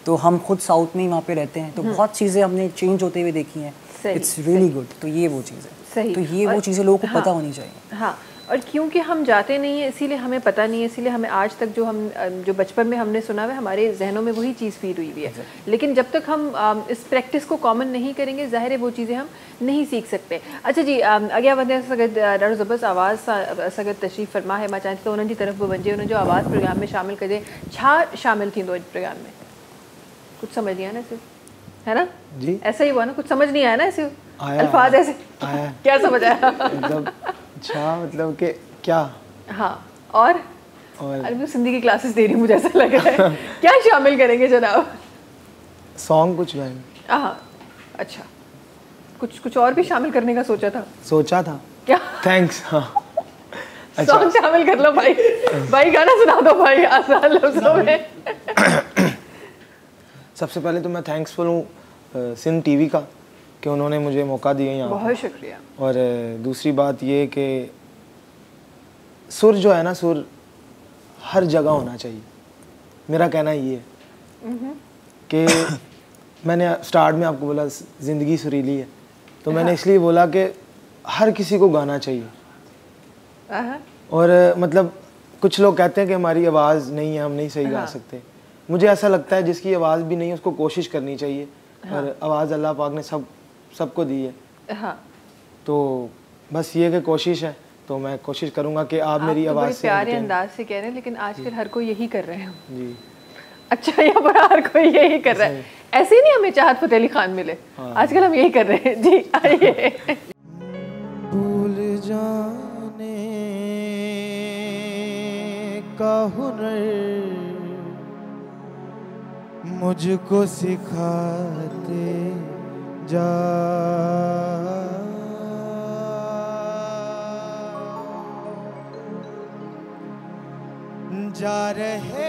तो हम खुद साउथ में ही वहाँ पे रहते हैं, तो बहुत चीज़ें हमने चेंज होते हुए देखी हैं। It's really good. तो ये वो चीज़ है, तो ये वो चीज़ें लोगों को पता होनी चाहिए। हाँ, और क्योंकि हम जाते नहीं हैं इसीलिए हमें पता नहीं है, इसीलिए हमें आज तक जो बचपन में हमने सुना है हमारे जहनों में वही चीज़ फीड हुई है। लेकिन जब तक हम इस प्रैक्टिस को कॉमन नहीं करेंगे, ज़ाहिर है वो चीज़ें हम नहीं सीख सकते। अच्छा जी, अॻियां वधे सगत ॾाढो ज़बरदस्त आवाज़ सगत तशरीफ़ फरमा है। मां चाहियां थी त उन्हनि जी तरफ़ बि वञे, उन्हनि जो आवाज़ प्रोग्राम में शामिल कजे। छा शामिल थींदो इन प्रोग्राम में? कुछ समझ नहीं आया ना इसे, है ना जी? ऐसा ही हुआ ना, कुछ समझ नहीं आया ना इसे, आया, अल्फाज ऐसे आया। क्या समझ आया? मतलब अच्छा, मतलब कि क्या? हाँ, और अरे मैं सिंधी की क्लासेस दे रही हूँ, मुझे ऐसा लग रहा है। क्या शामिल करेंगे जनाब? सॉन्ग कुछ गाएंगे। हाँ, अच्छा, कुछ और भी शामिल करने का सोचा था क्या? थैंक्स। हाँ, सॉन्ग शामिल कर लो भाई, भाई गाना सुना दो भाई आसान लफ्जों में। सबसे पहले तो मैं थैंक्सफुल हूँ सिंध टीवी का कि उन्होंने मुझे मौका दिया यहाँ। बहुत शुक्रिया। और दूसरी बात ये कि सुर जो है ना, सुर हर जगह होना चाहिए। मेरा कहना ये है कि मैंने स्टार्ट में आपको बोला ज़िंदगी सुरीली है, तो मैंने इसलिए बोला कि हर किसी को गाना चाहिए। और मतलब कुछ लोग कहते हैं कि हमारी आवाज़ नहीं है, हम नहीं सही गा सकते। मुझे ऐसा लगता है जिसकी आवाज़ भी नहीं है उसको कोशिश करनी चाहिए। और आवाज़ अल्लाह पाक ने सबको दी है। तो बस ये कि कोशिश है, तो मैं कोशिश करूँगा कि आप मेरी आवाज़ से प्यारे अंदाज से कह रहे हैं, लेकिन आजकल हर कोई यही कर रहे हैं जी। अच्छा, यहाँ पर हर कोई यही कर रहा है। ऐसे ही नहीं हमें चाहत फतेह अली खान मिले, आजकल हम यही कर रहे हैं। जी आइए। भूल जाने का हुनर मुझको सिखाते जा, जा रहे हो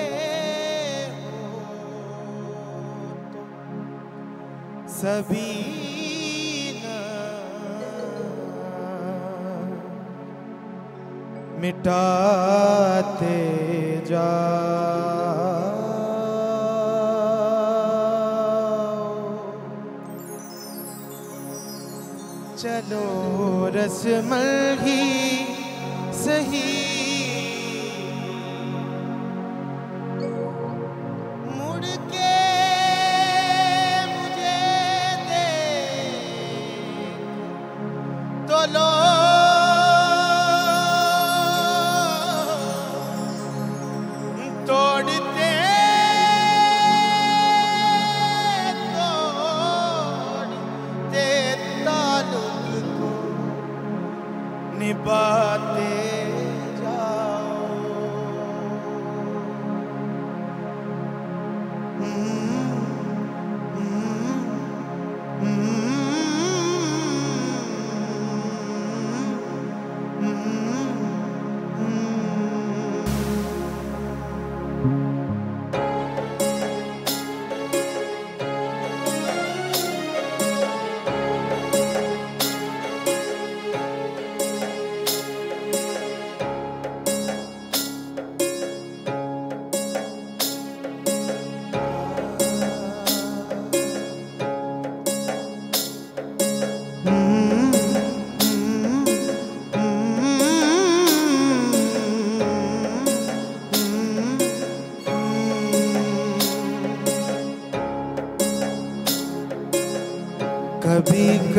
तो सभी ना मिटाते जा, चलो रस्मल ही सही मुड़ के मुझे दे तो लो तोड़ते ताल्लुक को निभा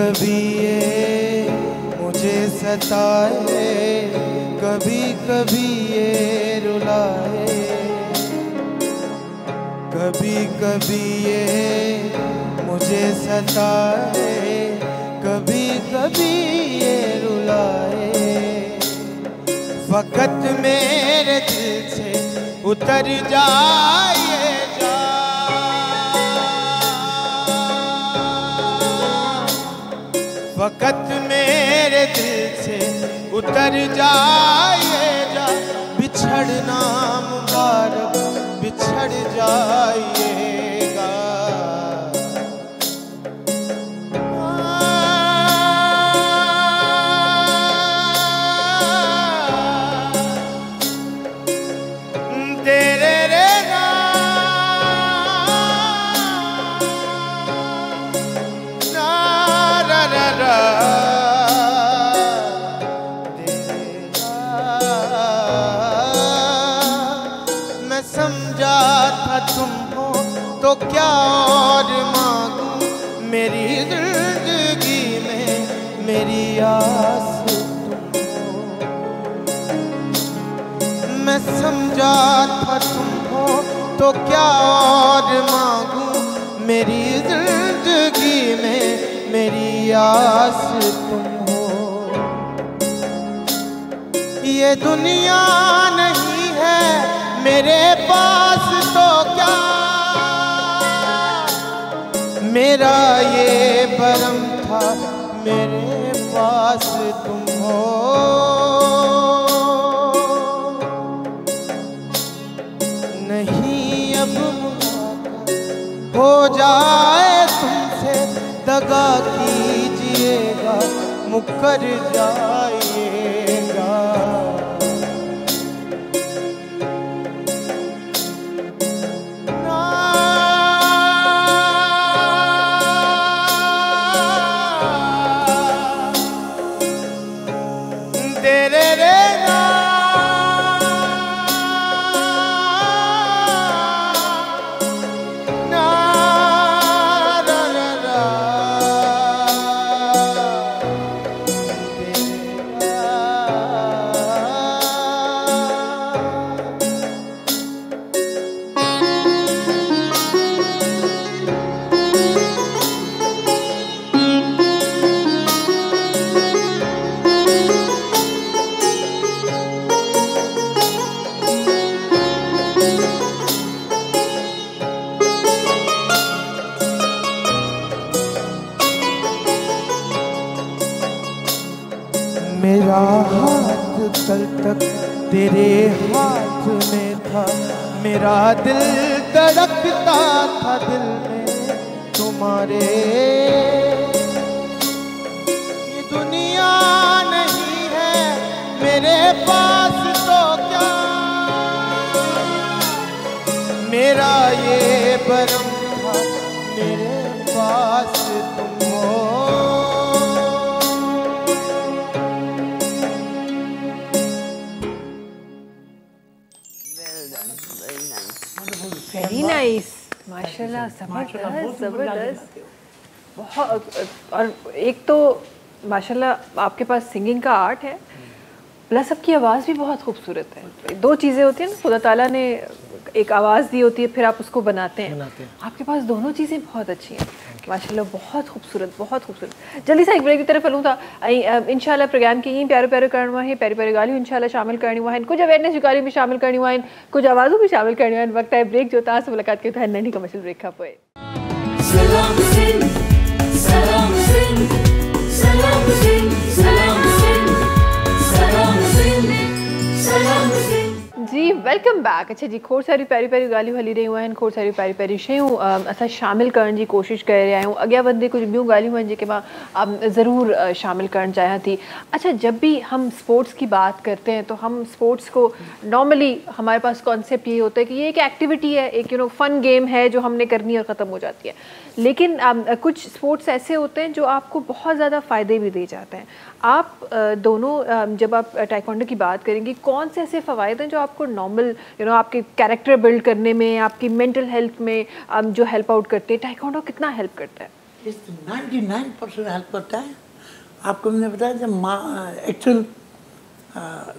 कभी ये मुझे सताए, कभी कभी ये रुलाए, कभी कभी ये मुझे सताए, कभी कभी ये रुलाए। वक़्त मेरे दिल से उतर जाए जा, वक़्त मेरे दिल से उतर जाए जा, बिछड़ना मुबारक बिछड़ जाइएगा। तेरे रे ना रा रा रा, मैं समझा था तुम हो तो क्या और मांगू, मेरी जिंदगी में मेरी आस तुम हो। मैं समझा था तुम हो तो क्या और मांगू, मेरी जिंदगी में मेरी आस तुम हो। ये दुनिया नहीं है मेरे पास तो क्या, मेरा ये भरम था मेरे पास तुम हो। नहीं अब मुलाकात हो जाए तुमसे, दगा कीजिएगा मुकर जाइएगा। मेरा हाथ कल तक तेरे हाथ में था, मेरा दिल धड़कता था दिल में तुम्हारे। ये दुनिया नहीं है मेरे पास तो क्या, मेरा ये भरम था मेरे पास तुम हो। वेरी नाइस, माशाल्लाह, जबरदस्त जबरदस्त, बहुत। और एक तो माशाल्लाह आपके पास सिंगिंग का आर्ट है, प्लस आपकी आवाज़ भी बहुत खूबसूरत है। दो चीज़ें होती हैं ना, खुदा ताला ने एक आवाज़ दी होती है, फिर आप उसको बनाते हैं। आपके पास दोनों चीज़ें बहुत अच्छी हैं माशाल्लाह, बहुत खूबसूरत बहुत खूबसूरत। जल्दी से एक ब्रेक की तरफ हलूँ था। इंशाल्लाह प्रोग्राम की प्यारे प्यारे करण हुआ है, प्यारे प्यारे गालियों इंशाल्लाह शामिल करनी हुआ है, कुछ अवेयरनेस गालियों भी शामिल करनी हुआ है, कुछ आवाज़ों भी शामिल करनी हुआ है। वक्त है ब्रेक जो था मुलाकात के था नन्ही कमर्शियल ब्रेक का पे। सलाम सिंह, सलाम सिंह, सलाम सिंह, सलाम सिंह, सलाम सिंह, सलाम सिंह। जी वेलकम बैक। अच्छा जी, खोड़ सारी प्यारी प्यारी गालियों हली रही हुआ है, खोड़ सारी प्यारी प्यारी शयूं असां शामिल करण जी कोशिश कर रहे आहियूं। अॻियां वधंदे कुछ ॿियूं ॻाल्हियूं आहिनि जेके मां ज़रूर शामिल करण चाहियां थी। अच्छा, जब भी हम स्पोर्ट्स की बात करते हैं तो हम स्पोर्ट्स को नॉर्मली हमारे पास कॉन्सेप्ट ये होता है कि ये एक एक्टिविटी है, एक फन गेम है जो हमने करनी और ख़त्म हो जाती है। लेकिन कुछ स्पोर्ट्स ऐसे होते हैं जो आपको बहुत ज़्यादा फ़ायदे भी दे जाते हैं। आप दोनों जब आप टाइकोंडो की बात करेंगे, कौन से ऐसे फ़वाइद हैं जो आपको नॉर्मल आपके कैरेक्टर बिल्ड करने में, आपकी मेंटल हेल्थ में जो हेल्प आउट करते हैं, टाइकोंडो कितना हेल्प करता है? इस 99% हेल्प करता है। आपको मैंने बताया जब माँ एक्चुअल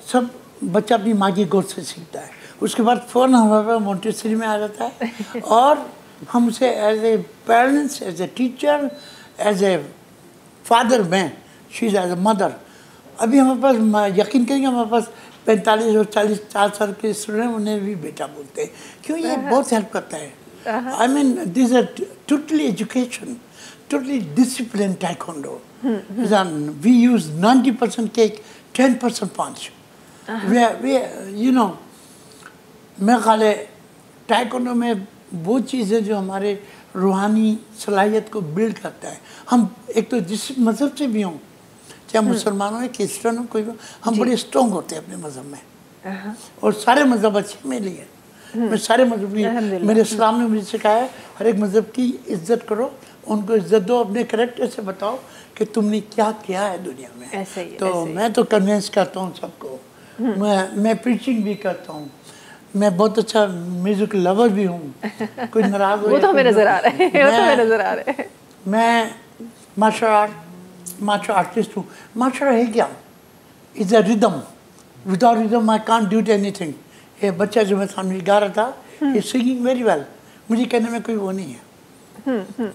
सब बच्चा अपनी माँ की गोद से सीखता है, उसके बाद फ़ौरन हमारे पास मोंटेसरी में आ जाता है और हम उसे as a parents, as a teacher, as a father में, she is as a mother. अभी हमारे पास यकीन करेंगे हमारे पास 45 और 40 साल के स्टूडेंट उन्हें भी बेटा बोलते हैं, क्यों? ये बहुत हेल्प करता है। I mean this is totally education, totally disciplined taekwondo. We use 90% cake, 10% punch. You know, मैं ख्याल taekwondo में वो चीज़ें जो हमारे रूहानी सलाहियत को बिल्ड करता है। हम एक तो जिस मज़हब से भी हों, चाहे मुसलमान हो या क्रिश्चियन हो, कोई भी, हम बड़े स्ट्रॉन्ग होते हैं अपने मज़हब में। और सारे मज़हब अच्छे मेरे लिए, मैं सारे मज़हब की, मेरे इस्लाम ने मुझे सिखाया है हर एक मज़हब की इज्जत करो, उनको इज्जत दो, अपने करेक्टर से बताओ कि तुमने क्या किया है दुनिया में। ऐसे ही, तो ऐसे ही। मैं तो कन्विंस करता हूँ सबको। मैं प्रीचिंग भी करता हूँ, मैं बहुत अच्छा म्यूजिक लवर भी हूँ। कोई नाराज हो वो तो हमें नजर आ रहा है, वो तो हमें नजर आ रहा है। मैं मार्शल आर्टिस्ट हूँ। मार्शल है क्या? Is a rhythm, without rhythm I can't do anything. ये बच्चा जो मैं सामने गा रहा था, ये सिंगिंग वेरी वेल, मुझे कहने में कोई वो नहीं है।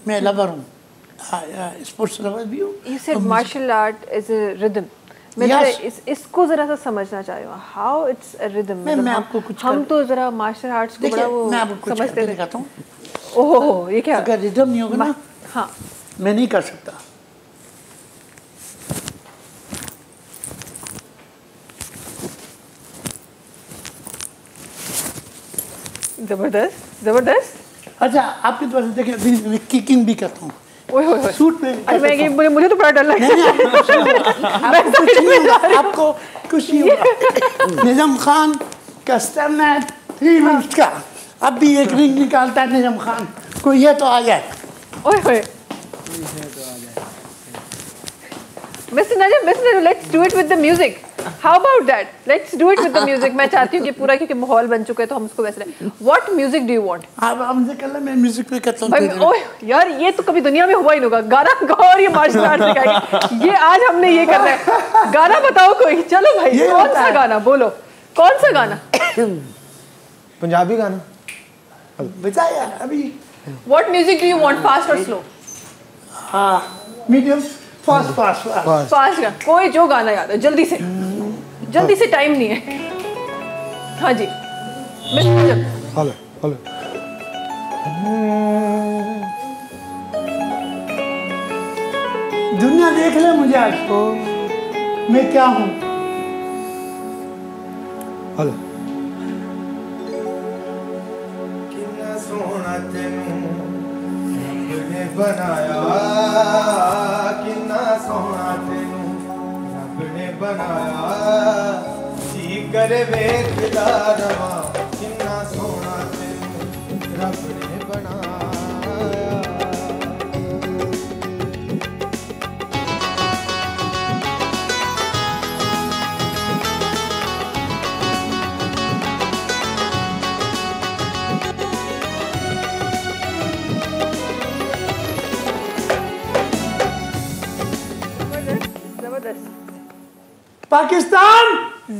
मैं लवर हूँ, स्पोर्ट्स लवर भी हूँ। You said martial art is a rhythm. मैं Yes. इसको जरा सा समझना चाह रही हूँ, how it's a rhythm। मैं आपको कुछ हम तो जरा मार्शल आर्ट्स को बड़ा वो मैं आपको कुछ समझते करके थे। दिखाता हूँ। ओहो, ये क्या? अगर रिदम नहीं होगा ना, हाँ, मैं नहीं कर सकता। जबरदस्त जबरदस्त। अच्छा, आपके द्वारा देखें, अभी मैं किकिंग भी करता हूँ। ओए होए होए। सूट पे अरे मुझे तो बड़ा डर लग रहा है। आपको कुछ नहीं होगा। निजाम खान का स्टैंड 3 मिनट का, अब भी एक रिंग निकालता है निजाम खान, कोई है तो आ जाए। ओए होए। Mr. Najam, let's do it with the music. How about that? Let's do it with the music. मैं चाहती हूँ कि पूरा, क्योंकि माहौल बन चुका है तो हम उसको वैसे रहे। What music do you want? आप मुझे कल मैं म्यूजिक पे करता भाई, हूँ। ओए यार, ये तो कभी दुनिया में हुआ ही नहीं होगा। गाना गाओ और ये मार्शल आर्ट सिखाएंगे। ये आज हमने ये करना है। गाना बताओ कोई, चलो भाई, ये कौन होता सा है। गाना बोलो, कौन सा गाना? पंजाबी गाना। बताया अभी। What music do you want? Fast or slow? हाँ, medium, fast fast fast. Fast गाना, कोई जो गाना याद है, जल्दी से, जल्दी से, टाइम नहीं है। हाँ जी, मिस्टर najam। Hello hello. दुनिया देख ले मुझे आज को, मैं क्या हूँ। हेलो। कितना सोना तेनू रब ने बनाया, कितना सोना तेनू रब ने बनाया, जी करे वेखदा रवा, कितना सोना तेनू रब ने बनाया। जबरदस्त, पाकिस्तान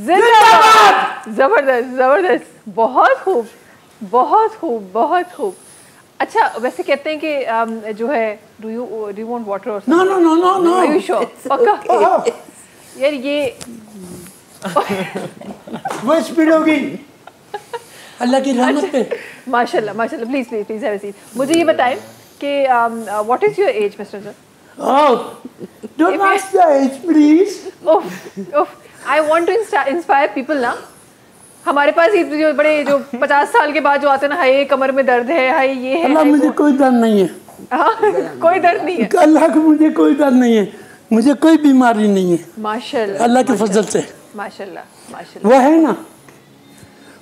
जिंदाबाद। जबरदस्त जबरदस्त, बहुत खूब, बहुत खूब, बहुत खूब। अच्छा, वैसे कहते हैं कि जो है, डू यू वांट वाटर और no no no no no. Are you sure? पक्का? यार ये वो स्पीड होगी अल्लाह की रहमत पे। माशाल्लाह माशाल्लाह, please please please have a seat. मुझे ये बताएं कि what is your age mister sir? Oh, don't ask the age, please. I want to inspire people ना। हमारे पास ये जो बड़े जो 50 साल के बाद जो आते हैं ना, हाय कमर में दर्द है, हाय ये है, अल्लाह हाय मुझे वो। कोई दर्द नहीं है। हाँ, कोई दर्द नहीं है। अल्लाह को मुझे कोई दर्द नहीं है, मुझे कोई बीमारी नहीं है, माशाल्लाह अल्लाह के फजल से। माशाल्लाह माशाल्लाह। वो है ना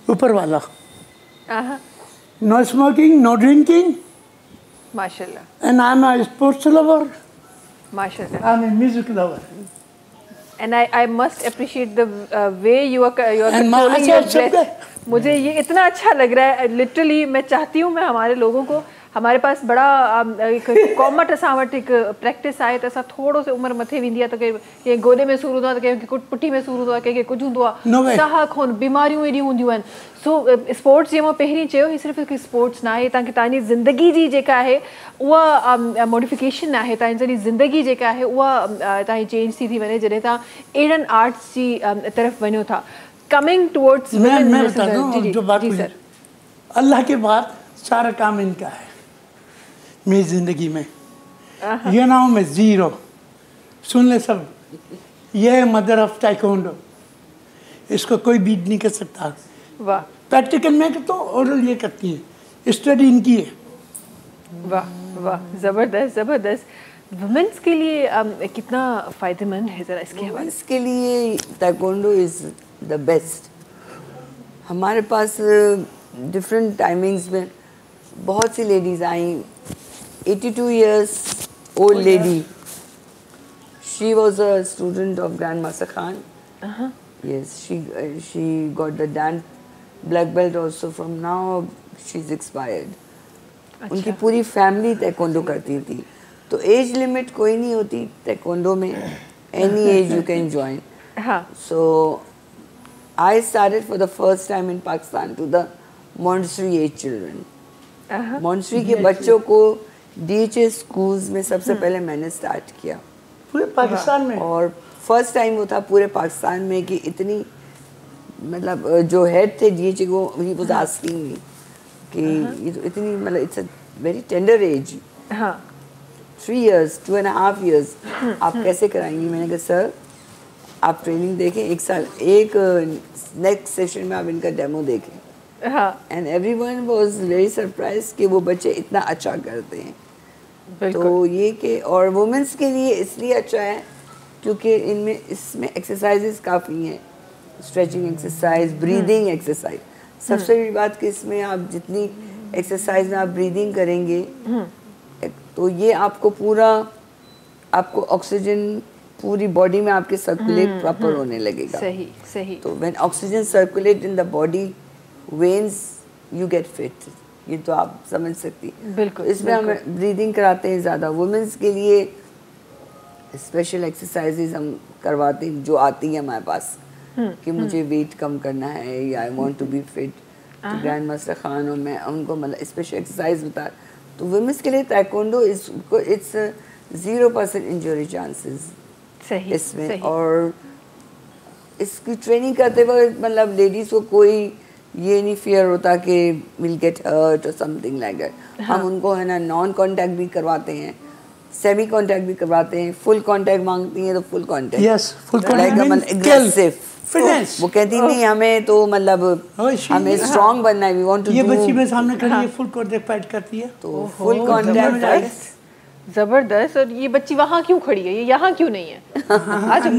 ऊपर वाला। आहा, नो स्मोकिंग, नो ड्रिंकिंग, माशाल्लाह and I am a sports lover, माशाल्लाह। I am a music lover. And I must appreciate the way you are And controlling अच्छा, your breath। मुझे ये इतना अच्छा लग रहा है, लिटरली मैं चाहती हूँ मैं हमारे लोगों को हमारे पास बड़ा एक कॉमट असां वटि हिकु प्रैक्टिस आहे त असां थोरो सो उमिरि मथे वेंदी आहे त कंहिं गोॾे में सूर हूंदो आहे त कंहिंखे पुठी में सूर हूंदो आहे कंहिंखे कुझु हूंदो आहे साह खून बीमारियूं एॾियूं हूंदियूं आहिनि सो स्पोर्ट्स जीअं मां पहिरीं चयो हीअ सिर्फ़ु हिकु स्पोर्ट्स न आहे तव्हांजी ज़िंदगी जी जेका आहे उहा मॉडिफिकेशन आहे तव्हांजी सॼी ज़िंदगी जेका आहे उहा तव्हांजी चेंज थी वञे जॾहिं तव्हां अहिड़नि आर्ट्स जी तरफ़ वञो था कमिंग टुवर्ड्स मैं बताता हूँ जो बात हुई अल्लाह के बाद सारा काम इनका है मेरी ज़िंदगी में ये ना हूँ मैं ज़ीरो सुन ले सब ये है मदर ऑफ टाइकोंडो इसको कोई बीट नहीं कर सकता वाह प्रैक्टिकल में करता हूँ ओरल ये करती है स्टडी इनकी है वाह वाह ज़बरदस्त ज़बरदस्त वुमेन्स के लिए कितना फ़ायदेमंद है ज़रा इसके हवाले वुमेन्स के लिए टाइकोंडो इज़ द बेस्ट हमारे पास डिफरेंट टाइमिंग्स में बहुत सी ladies I 82 years old lady she was a student of Grandmaster Khan yes she got the Dan black belt also from now she's expired उनकी पूरी family taekwondo करती थी तो age limit कोई नहीं होती taekwondo में any age you can join so I started for the first time in Pakistan to the Montessori age children Montessori के बच्चों को DHS स्कूल्स में सबसे पहले मैंने स्टार्ट किया पूरे पाकिस्तान में और फर्स्ट टाइम वो था पूरे पाकिस्तान में कि इतनी मतलब जो हेड थे DHS को ही वाज आस्किंग मी कि ये तो इतनी मतलब it's a very tender as 3 years 2.5 years आप कैसे कराएंगी मैंने कहा सर आप ट्रेनिंग देखें एक साल एक नेक्स्ट सेशन में आप इनका डेमो देखें and everyone was very surprise कि वो बच्चे इतना अच्छा करते हैं तो ये कि और वुमेन्स के लिए इसलिए अच्छा है क्योंकि इनमें इसमें एक्सरसाइजेस काफ़ी हैं स्ट्रेचिंग एक्सरसाइज ब्रीदिंग एक्सरसाइज सबसे बड़ी बात कि इसमें आप जितनी एक्सरसाइज में आप ब्रीदिंग करेंगे तो ये आपको पूरा आपको ऑक्सीजन पूरी बॉडी में आपके सर्कुलेट प्रॉपर होने लगेगा सही सही तो when oxygen circulate in the body veins you get fit ये तो आप समझ सकती बिल्कुल इसमें हम ब्रीदिंग कराते हैं ज़्यादा वुमेन्स के लिए स्पेशल एक्सरसाइजेज हम करवाते हैं जो आती है हमारे पास कि मुझे वेट कम करना है या I want to be fit तो ग्रैंड मास्टर खान और मैं उनको मतलब स्पेशल एक्सरसाइज बता तो वुमेन्स के लिए ताइक्वांडो इट्स 0% इंजरी चांसेस सही इसमें सही। और इसकी ट्रेनिंग करते वक्त मतलब लेडीज़ को कोई ये नहीं फियर होता कि विल गेट हर्ट और समथिंग लाइक दैट हम उनको है ना नॉन कांटेक्ट भी करवाते हैं सेमी कांटेक्ट भी करवाते हैं फुल कांटेक्ट मांगती हैं तो full contact yes full like contact aggressive fitness वो कहती नहीं हमें तो मतलब हमें स्ट्रांग बनना है वी वांट टू ये बच्ची मेरे सामने खड़ी है फुल कांटेक्ट फाइट करती है तो फुल कांटेक्ट फाइट जबरदस्त और ये बच्ची वहाँ क्यों खड़ी है ये यहाँ क्यों नहीं है अच्छा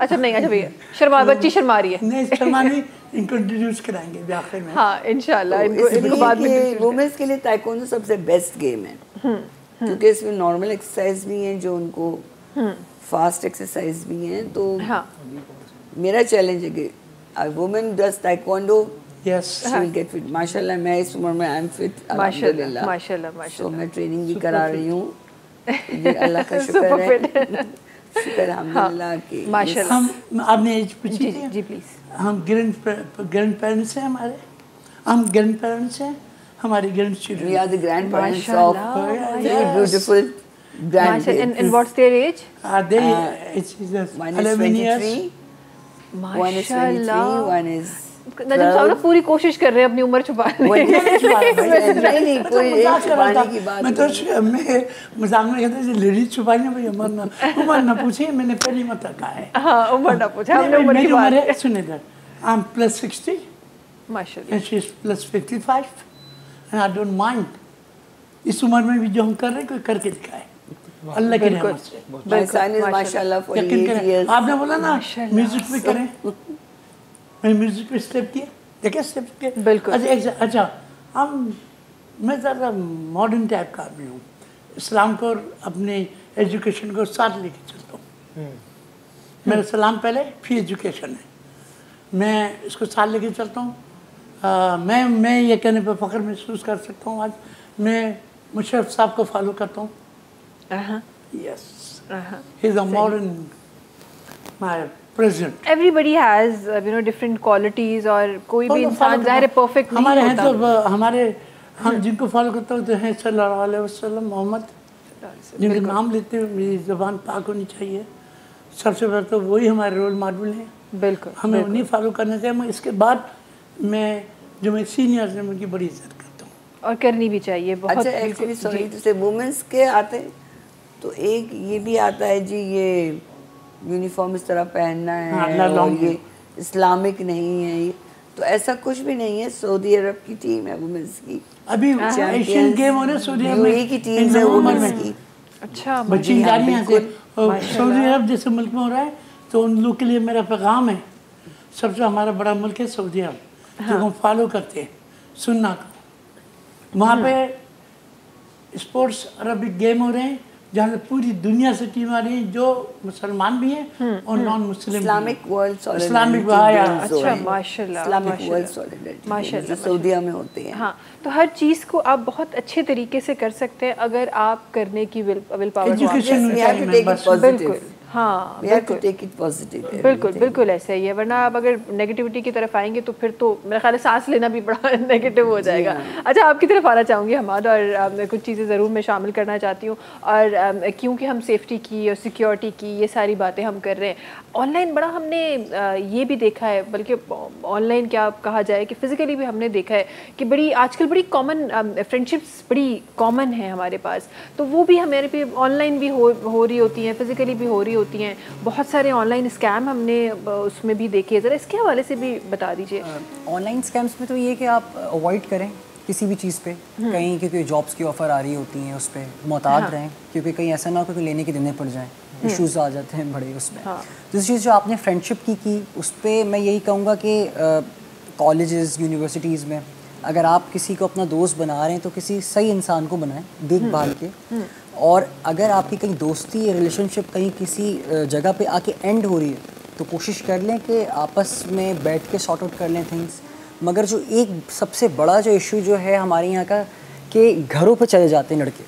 अच्छा नहीं अच्छा भैया शर्मा बच्ची शर्मा रही है नहीं शर्मा नहीं इनको इंट्रोड्यूस कराएंगे भी आखिर में हाँ इंशाल्लाह इनको बाद में वुमेन्स के लिए ताइक्वांडो सबसे बेस्ट गेम है क्योंकि इसमें नॉर्मल एक्सरसाइज भी हैं जो उनको फास्ट एक्सरसाइज भी हैं तो मेरा चैलेंज है कि a woman does taekwondo yes she will get fit माशाल्लाह मैं इस उम्र में आई एम फिट माशाल्लाह माशाल्लाह तो माशाल्लाह मैं ट्रेनिंग भी करा रही हूँ ये अल्लाह का शुक्र है शुक्र अल्हम्दुलिल्लाह कि माशाल्लाह हम आपने एज पूछी जी थी जी प्लीज हम ग्रैंड पेरेंट्स हैं हमारे हम ग्रैंड पेरेंट्स हैं हमारे grand we children are the grandparents of Mashallah, very beautiful grandkids and what's their age are they it's just one is 11 years 23 one is 23 one is नजम साहब ना पूरी कोशिश कर रहे हैं अपनी उम्र छुपाने नहीं कोई एक छुपाने की बात मैं तो मैं मजाक में कहता हूँ लेडीज छुपाई ना भाई उम्र ना पूछिए मैंने पहली मत कहा है हाँ उम्र ना पूछा हमने उम्र की बात है सुने इधर आई एम प्लस 60 माशाल्लाह and she is plus 55 and I don't mind इस उम्र में भी जो हम कर रहे हैं कोई करके दिखाए अल्लाह की रहमत से my son is माशाल्लाह 48 करें years आपने बोला ना म्यूजिक पे करें मैं म्यूजिक पे स्टेप किए देखे स्टेप के बिल्कुल। अच्छा हम मैं ज़्यादा मॉडर्न टाइप का आदमी हूँ इस्लाम को और अपने एजुकेशन को साथ लेके चलता हूँ मेरा सलाम पहले फिर एजुकेशन है मैं इसको साथ लेके चलता हूँ मैं ये कहने पर फ़ख्र महसूस कर सकता हूँ आज मैं मुशर्रफ साहब को फॉलो करता हूँ। Yes, he is a modern my president. Everybody has different qualities, और कोई भी इंसान ज़ाहिर है परफेक्ट नहीं हमारे हैं होता। तो हमारे हम जिनको फॉलो करते हैं तो हैं सल्लल्लाहु अलैहि वसल्लम मोहम्मद, जिनके नाम लेते हैं मेरी ज़बान पाक होनी चाहिए। सबसे पहले तो वही हमारे रोल मॉडल हैं। बिल्कुल, हमें उन्हीं फॉलो करना चाहिए। मैं इसके बाद मैं जो मेरे सीनियर्स हैं उनकी बड़ी इज्जत करता हूँ और करनी भी चाहिए बहुत। अच्छा, एक्चुअली सॉरी, जैसे वुमेन्स के आते हैं तो एक ये भी आता है जी, ये यूनिफॉर्म इस तरह पहनना है और ये इस्लामिक नहीं है, ये तो ऐसा कुछ भी नहीं है। सऊदी अरब की टीम है वुमेन्स की, अभी एशियन गेम हो रहे सऊदी अरब यूएई की टीम है वुमेन्स की। अच्छा, बच्ची जा रही हैं सऊदी अरब जैसे मुल्क में हो रहा है, तो उन लोग के लिए मेरा पैगाम है। सबसे हमारा बड़ा मुल्क है सऊदी अरब, जो हम फॉलो करते हैं सुन्ना का। वहाँ पे स्पोर्ट्स अरबिक गेम हो रहे हैं, जहाँ से पूरी दुनिया से टीम आ रही है, जो मुसलमान भी हैं और non Muslim. Islamic world Islamic अच्छा, माशाल्लाह, इस्लामिक वर्ल्ड सॉलिडरिटी माशाल्लाह, जो सऊदीया में होती है। हाँ, तो हर चीज़ को आप बहुत अच्छे तरीके से कर सकते हैं अगर आप करने की विल पावर हो। Education we have to take it positive. बिल्कुल, हाँ, We have to take it positive. बिल्कुल बिल्कुल ऐसा ही है, वरना आप अगर नेगेटिविटी की तरफ आएंगे तो फिर तो मेरा ख्याल है सांस लेना भी बड़ा नेगेटिव हो जाएगा। अच्छा, आपकी तरफ आना चाहूँगी हमाद, और कुछ चीज़ें ज़रूर मैं शामिल करना चाहती हूँ। और क्योंकि हम सेफ्टी की और सिक्योरिटी की ये सारी बातें हम कर रहे हैं, ऑनलाइन बड़ा हमने ये भी देखा है, बल्कि ऑनलाइन क्या कहा जाए कि फ़िज़िकली भी हमने देखा है कि बड़ी आजकल बड़ी कॉमन फ्रेंडशिप्स बड़ी कॉमन है हमारे पास, तो वो भी हमारे पे ऑनलाइन भी हो रही होती हैं, फ़िज़िकली भी हो रही होती हैं। बहुत सारे ऑनलाइन स्कैम हमने उसमें भी देखे, ज़रा इसके हवाले से भी बता दीजिए। ऑनलाइन स्कैम्स में तो ये कि आप अवॉइड करें किसी भी चीज़ पे, कहीं क्योंकि जॉब्स की ऑफ़र आ रही होती हैं उस पर मोहतात रहें, क्योंकि कहीं ऐसा ना हो कि लेने के देने पड़ जाएं, इश्यूज़ आ जाते हैं बड़े उसमें। दूसरी चीज़ जो आपने फ्रेंडशिप की उस पर मैं यही कहूँगा कि कॉलेजेस यूनिवर्सिटीज़ में अगर आप किसी को अपना दोस्त बना रहे हैं तो किसी सही इंसान को बनाएं देखभाल के। और अगर आपकी कहीं दोस्ती या रिलेशनशिप कहीं किसी जगह पे आके एंड हो रही है तो कोशिश कर लें कि आपस में बैठ के सॉर्ट आउट कर लें थिंग्स। मगर जो एक सबसे बड़ा जो इशू जो है हमारे यहाँ का कि घरों पे चले जाते हैं लड़के,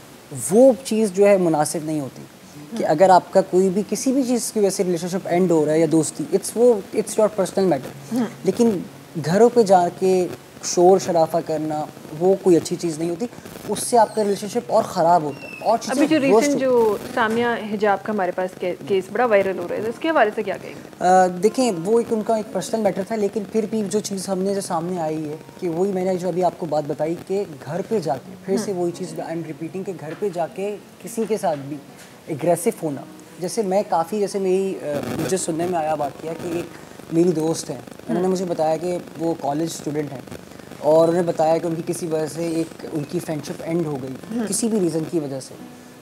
वो चीज़ जो है मुनासिब नहीं होती कि अगर आपका कोई भी किसी भी चीज़ की वजह से रिलेशनशिप एंड हो रहा है या दोस्ती, इट्स योर पर्सनल मैटर, लेकिन घरों पे जाके शोर शराफा करना वो कोई अच्छी चीज़ नहीं होती, उससे आपका रिलेशनशिप और ख़राब होता है। और अभी जो रिसेंट जो सामिया हिजाब का हमारे पास केस बड़ा वायरल हो रहा है, तो इसके हवाले से क्या कहेंगे? देखें, वो एक उनका एक पर्सनल मैटर था, लेकिन फिर भी जो चीज़ हमने जो सामने आई है कि वही मैंने जो अभी आपको बात बताई कि घर पे जाके फिर से वही चीज़ आई एम रिपीटिंग कि घर पे जाके किसी के साथ भी एग्रेसिव होना। जैसे मैं काफ़ी जैसे मुझे सुनने में आया बात किया कि एक मेरी दोस्त है, उन्होंने मुझे बताया कि वो कॉलेज स्टूडेंट हैं और उन्हें बताया कि उनकी किसी वजह से उनकी फ्रेंडशिप एंड हो गई किसी भी रीज़न की वजह से,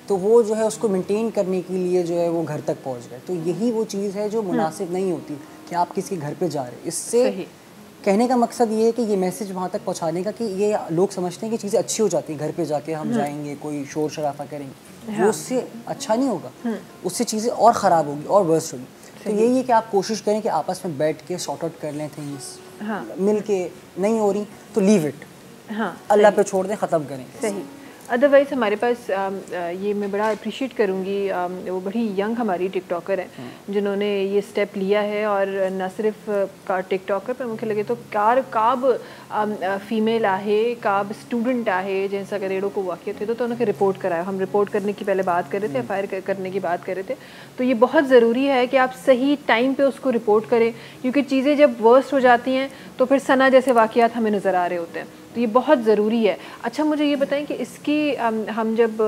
तो वो जो है उसको मेंटेन करने के लिए जो है वो घर तक पहुंच गए। तो यही वो चीज़ है जो मुनासिब नहीं होती कि आप किसी घर पे जा रहे हैं। इससे कहने का मकसद ये है कि ये मैसेज वहाँ तक पहुँचाने का कि ये लोग समझते हैं कि चीज़ें अच्छी हो जाती हैं, घर पे जाके हम जाएंगे कोई शोर शराफा करेंगे, वो उससे अच्छा नहीं होगा, उससे चीज़ें और ख़राब होगी और वर्स्ट होगी। तो यही है कि आप कोशिश करें कि आपस में बैठ के सॉर्ट आउट कर लें थिंग्स, मिल के नहीं हो रही तो लीव इट, अल्लाह पे छोड़ दें, ख़त्म करें। सही। अदरवाइज़ हमारे पास ये मैं बड़ा अप्रिशिएट करूँगी, वो बड़ी यंग हमारी टिकटॉकर हैं जिन्होंने ये स्टेप लिया है, और न सिर्फ का टिकटॉकर पर मुझे लगे तो काब फीमेल आहे, काब स्टूडेंट आहे जैसा करेड़ों को वाक़ियत थे तो उन्होंने रिपोर्ट कराया। हम रिपोर्ट करने की पहले बात कर रहे थे, FIR करने की बात कर रहे थे, तो ये बहुत ज़रूरी है कि आप सही टाइम पे उसको रिपोर्ट करें, क्योंकि चीज़ें जब वर्स्ट हो जाती हैं तो फिर सना जैसे वाक़ियात हमें नज़र आ रहे होते हैं, तो ये बहुत ज़रूरी है। अच्छा, मुझे ये बताएं कि इसकी हम जब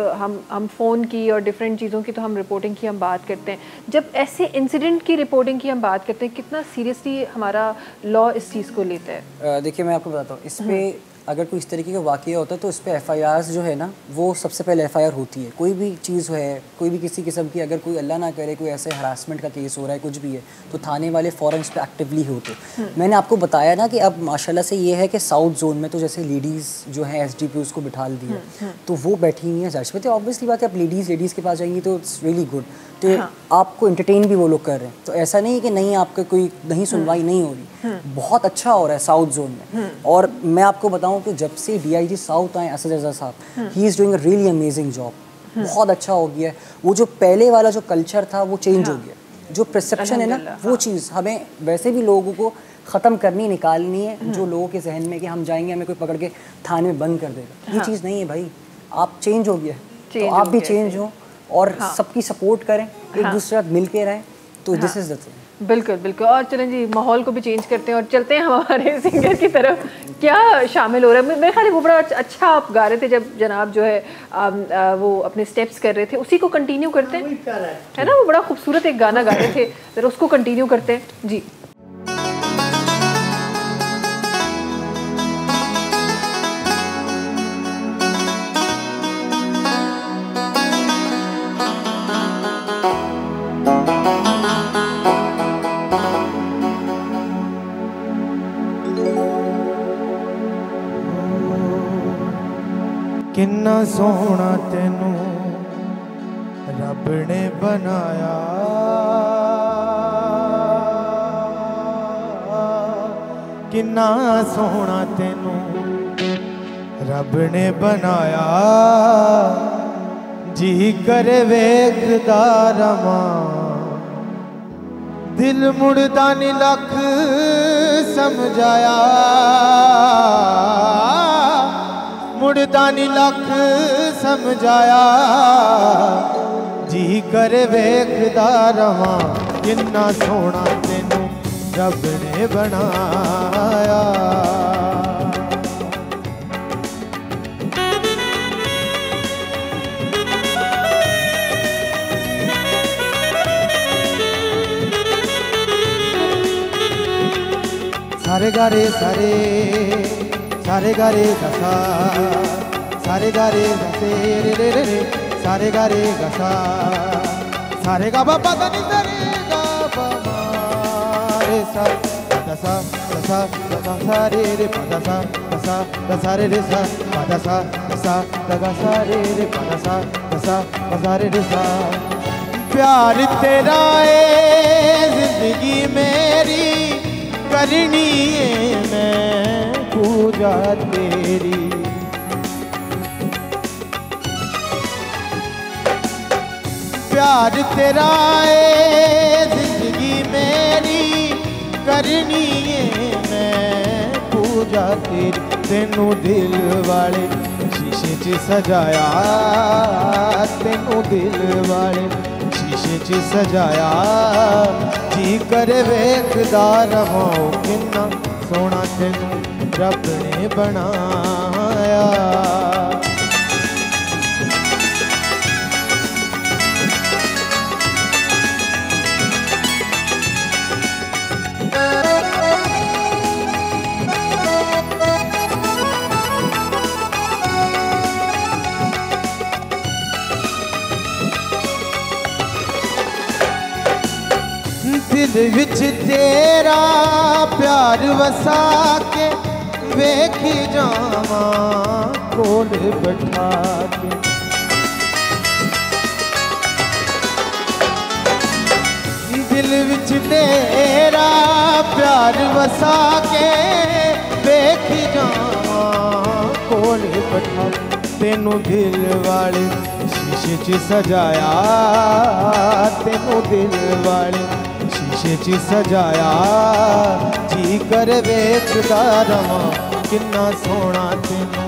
हम फ़ोन की और डिफरेंट चीज़ों की तो हम रिपोर्टिंग की हम बात करते हैं, जब ऐसे इंसिडेंट की रिपोर्टिंग की हम बात करते हैं, कितना सीरियसली हमारा लॉ इस चीज़ को लेता है? देखिए, मैं आपको बताता हूँ, इस पर अगर कोई इस तरीके का वाक़या होता है तो इस पर FIRs जो है ना, वो सबसे पहले FIR होती है। कोई भी चीज़ है, कोई भी किसी किस्म की, अगर कोई अल्लाह ना करे कोई ऐसे हरासमेंट का केस हो रहा है, कुछ भी है, तो थाने वाले फ़ौरन इस पर एक्टिवली होते। मैंने आपको बताया ना कि अब माशाल्लाह से ये है कि साउथ जोन में तो जैसे लेडीज़ जो है SDPOs को बिठा दिया, तो वो बैठी हुई हैं जज पे। तो ऑब्वियसली बात है, आप लेडीज़ के पास जाएंगी तो इट्स रियली गुड, तो आपको एंटरटेन भी वो लोग कर रहे हैं, तो ऐसा नहीं कि नहीं आपका कोई नहीं सुनवाई नहीं हो रही, बहुत अच्छा हो रहा है साउथ जोन में। और मैं आपको बताऊं, हूँ कि जब से DIG साउथ आए असद रज़ा साहब, he is doing a really amazing job. बहुत अच्छा हो गया है। वो जो पहले वाला जो कल्चर था वो चेंज हो गया, जो परसेप्शन है ना वो चीज़ हमें वैसे भी लोगों को ख़त्म करनी, निकालनी है। जो लोगों के जहन में कि हम जाएंगे हमें कोई पकड़ के थाने में बंद कर देगा, ये चीज़ नहीं है भाई। आप चेंज हो गया, तो आप भी चेंज हो और सबकी सपोर्ट करें, एक दूसरे साथ मिल के रहें, तो दिस इज़ द थिंग। बिल्कुल बिल्कुल। और चलें जी, माहौल को भी चेंज करते हैं और चलते हैं हमारे सिंगर की तरफ। क्या शामिल हो रहा है? मेरे ख्याल वो बड़ा अच्छा आप गा रहे थे जब जनाब जो है वो अपने स्टेप्स कर रहे थे, उसी को कंटिन्यू करते हैं, है ना? वो बड़ा खूबसूरत एक गाना गा रहे थे, जरा उसको कंटिन्यू करते हैं जी। किन्ना सोहना तेनू रब ने बनाया, किन्ना सोहना तेनू रब ने बनाया, जी करे वेखदा रवां, दिल मुड़दा नी लख समझाया, मुड़दा नी लख समझाया, जी कर वेखदा रवां, किन्ना सोहना तेनू रब ने बनाया। सारे गारे सारे सारे गारे गसा, सारे गारे गसे रे रे रे रे, सारे गारे गसा, सारे गा बाबा नी सारे गा बाबा रे सा गसा गसा गसा सारे रे गसा गसा गसा रे रे सा गसा गसा गसा रे रे गसा गसा गसा रे रे सा। प्यार तेरा है जिंदगी मेरी करनी है मैं पूजा तेरी, प्यार तेरा है जिंदगी मेरी करनी है मैं पूजा तेरी, तेनू दिल वाले शीशे च सजाया, तेनू दिल वाले शीशे च सजाया, जी करे वेखदा रवां, किन्ना सोहना तेनू रब ने बनाया। दिल विच तेरा प्यार वसा के वेखी जावा कोल बैठा के, दिल विच तेरा प्यार वसा के वेखी जावा कोल बैठा, तेनू दिल वाले शीशे च सजाया, तेनू दिल वाले शीशे च सजाया, जी कर वेखदा रवां, किन्ना सोहना तेनू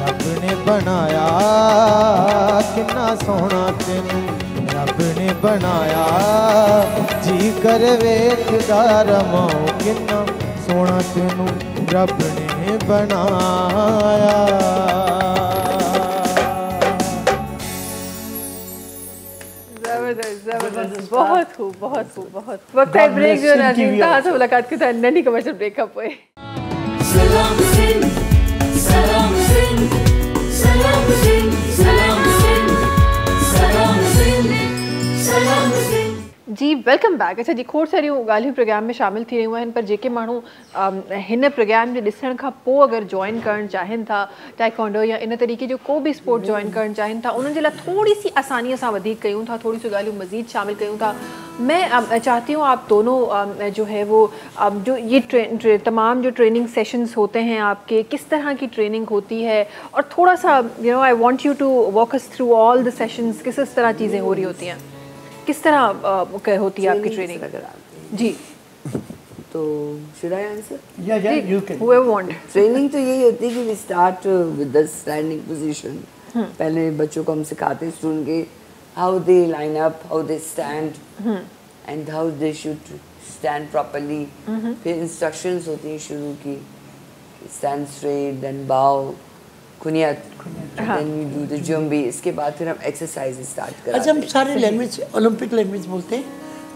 रब ने बनाया, किन्ना सोहना तेनू रब ने बनाया, जी कर वेखदा रवां, किन्ना सोहना तेनू रब ने बनाया। जबरदस्त, बहुत खूब, बहुत खूब, बहुत। वक्त है ब्रेक जो नाज़रीन, कहाँ से मुलाकात की था नन्ही कमर्शियल ब्रेकअप हुए। सलाम सिंह, सलाम सिंह, सलाम सिंह, सलाम सिंह, सलाम सिंह, सलाम सिंह। जी वेलकम बैक। अच्छा जी, खोड़ सारी ॻाल्हियूं प्रोग्राम में शामिल थी रहियूं आहिनि, पर जेके माण्हू हिन प्रोग्राम जे ॾिसण खां पोइ अगरि जॉइन करणु चाहिनि था टाइकोंडो या इन तरीक़े जो को भी स्पोर्ट जॉइन करणु चाहिनि था, उन्हनि जे लाइ थोड़ी सी आसानीअ सां वधीक कयूं था, थोड़ी सी ॻाल्हियूं मज़ीद शामिल कयूं था। मैं चाहती हूँ आप दोनों जो है वो जो ये तमाम जो ट्रेनिंग सेशंस होते हैं आपके, किस तरह की ट्रेनिंग होती है, और थोड़ा सा I want you to walk us through all the sessions, किस तरह चीज़ें हो रही होती हैं, किस तरह होती है आपकी ट्रेनिंग? जी तो शुड आई आंसर? या you can. whoever want। Training तो यही होती है कि we start with the standing position. पहले बच्चों को हम सिखाते हैं स्टूडेंट के how they line up, how they stand and how they should stand properly. फिर इंस्ट्रक्शंस होती हैं शुरू की, स्टैंड स्ट्रेट, देन बाउ, कुनियत, देन वी डू द जुम्बी। इसके बाद फिर हम एक्सरसाइज स्टार्ट कराते हैं। अच्छा, हम सारे लैंग्वेज ओलंपिक लैंग्वेज बोलते हैं,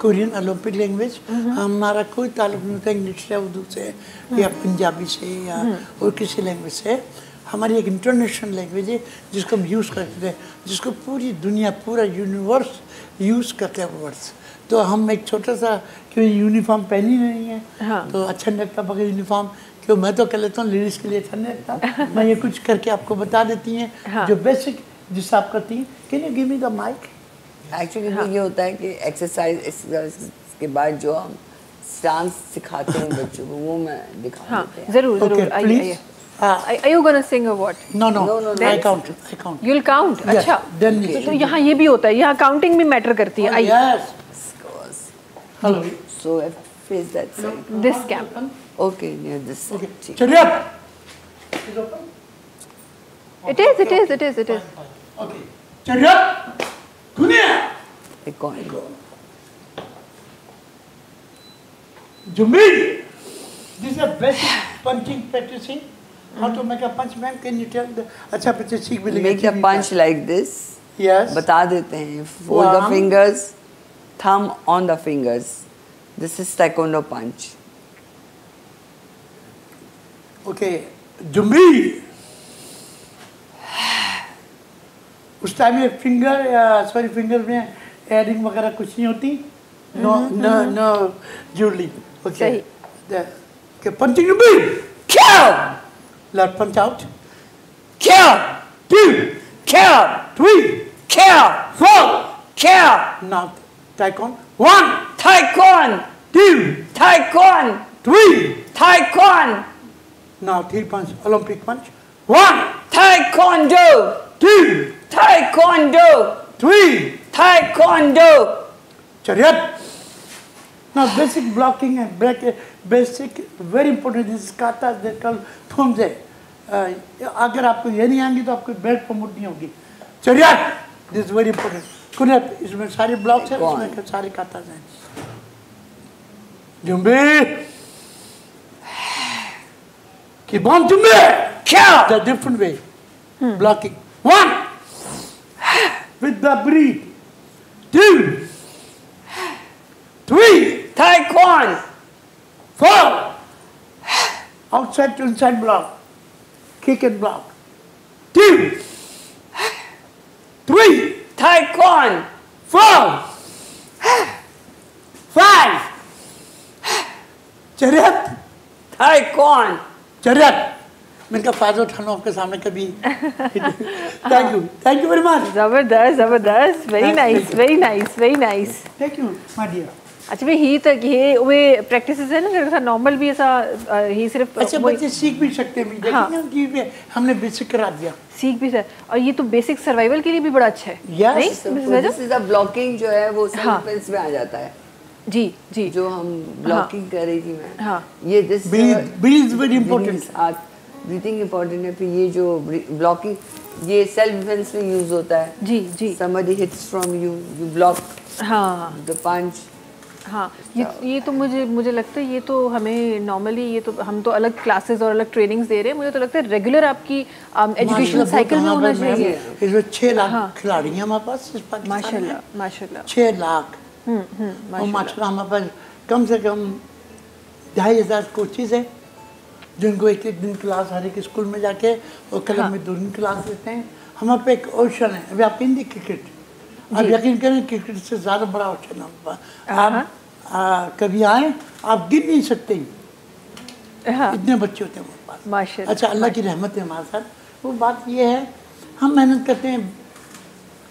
कोरियन ओलंपिक लैंग्वेज। हमारा कोई ताल्लुक नहीं होता इंग्लिश या उर्दू से या पंजाबी से या और किसी लैंग्वेज से। हमारी एक इंटरनेशनल लैंग्वेज है जिसको हम यूज़ करते हैं, जिसको पूरी दुनिया, पूरा यूनिवर्स यूज़ करते हैं वर्ड्स। तो हम एक छोटा सा, क्यों यूनिफॉर्म पहनी नहीं है, तो अच्छा नहीं लगता बगैर यूनिफॉर्म, क्यों मैं तो कह लेता हूँ लेडीज़ के लिए अच्छा नहीं लगता। मैं ये कुछ करके आपको बता देती हैं जो बेसिक जिससे आप करती हैं। Can you give me the mic? Actually ये होता है कि एक्सरसाइज के बाद जो हम स्टांस सिखाते हैं बच्चों को, वो मैं दिखा देते हैं। जरूर जरूर। Okay, please. Are you gonna sing or what? No, No. I count. You'll count? Yes, अच्छा, then तो यहाँ ये भी होता है, यहाँ काउंटिंग भी मैटर करती है। आइए, Yes. Hello. So I face that side. this camp। Okay, near this side. Okay. ठीक। Shut up. Is open? It is। Okay. Shut up. Come here. एक coin. Jumbi. This is a basic punching practicing. How to make a punch, man? Can you tell the? अच्छा बच्चे सीख भी लेंगे। Make the punch like this. Yes. बता देते हैं। Fold the One. fingers, thumb on the fingers. This is taekwondo punch. Okay. Jumbi. उस time में फिंगर में एयरिंग वगैरह कुछ नहीं होती। No jewelry. Okay. सही। Okay, punching the beat. Kill! Left punch out. Kill! 2, Kill! 3, Kill! 4. Kill! Now, taekwondo. 1, Taekwondo! 2, Taekwondo! 3. Taekwondo! Now, 3 punch, Olympic punch. 1, Taekwondo! 2, Taekwondo! 3. Taekwondo! Chariot. Now, basic blocking and basic, very important. This is kata, they call phumze. अगर आपको ये नहीं आएंगी तो आपको belt promote नहीं होगी। चरियाट, this very important. कुनेप, इसमें सारे ब्लॉक्स हैं, इसमें सारे काताज हैं। जुम्बे, keep on जुम्बे। Kill! The different way, blocking. 1, with the breathe. 2, 3, Taekwondo! 4, outside to inside block. Kick and block. 2, 3, Taekwondo! 4, 5. चरियत, Taekwondo! चरियत। मैंने कहा फायदा उठाना आपके सामने कभी। Thank you very much. जबरदस्त। Very nice. Thank you my dear. अच्छा भाई, ही तक ये वे प्रैक्टिसेस है ना, जैसा नॉर्मल भी ऐसा ही सिर्फ अच्छा बच्चे सीख भी सकते हैं। हाँ। कि हमने बेसिक करा दिया। सीख भी सर, और ये तो बेसिक सर्वाइवल के लिए भी बड़ा अच्छा है। Yes. नहीं So, मिसेस वजह? this is the blocking जो है वो हाँ। self defense में आ जाता है। जी जो हम ब्लॉकिंग कर रही थी मैं। हाँ। ये this breath very important. Breathing important है। फिर ये जो ब्लॉकिंग ये सेल्फ डिफेंस में यूज होता है। जी। somebody hits from you, you block हाँ the punch. हाँ, ये तो मुझे लगता है ये तो हमें नॉर्मली ये तो हम तो अलग क्लासेस और अलग ट्रेनिंग्स दे रहे हैं। मुझे तो लगता है रेगुलर आपकी एजुकेशन साइकिल में होना चाहिए। इसमें 6 लाख खिलाड़ी हैं हमारे पास इस पाकिस्तान में। माशाल्लाह 6 लाख। और माशाल्लाह हमारे पास कम से कम 2,500 कोचेज हैं जिनको एक दिन क्लास हर एक स्कूल में जाके और क्लब में 2 दिन क्लास देते हैं। हमारे पे एक ओशन है। अभी आप हिंदी क्रिकेट आप यकीन करें क्रिकेट से ज़्यादा बड़ा ऑप्शन आप कभी आए, आप गिन नहीं सकते इतने बच्चे होते हैं हमारे पास। माशाल्लाह। अच्छा, अल्लाह की रहमत है हमारे साथ। वो बात ये है, हम मेहनत करते हैं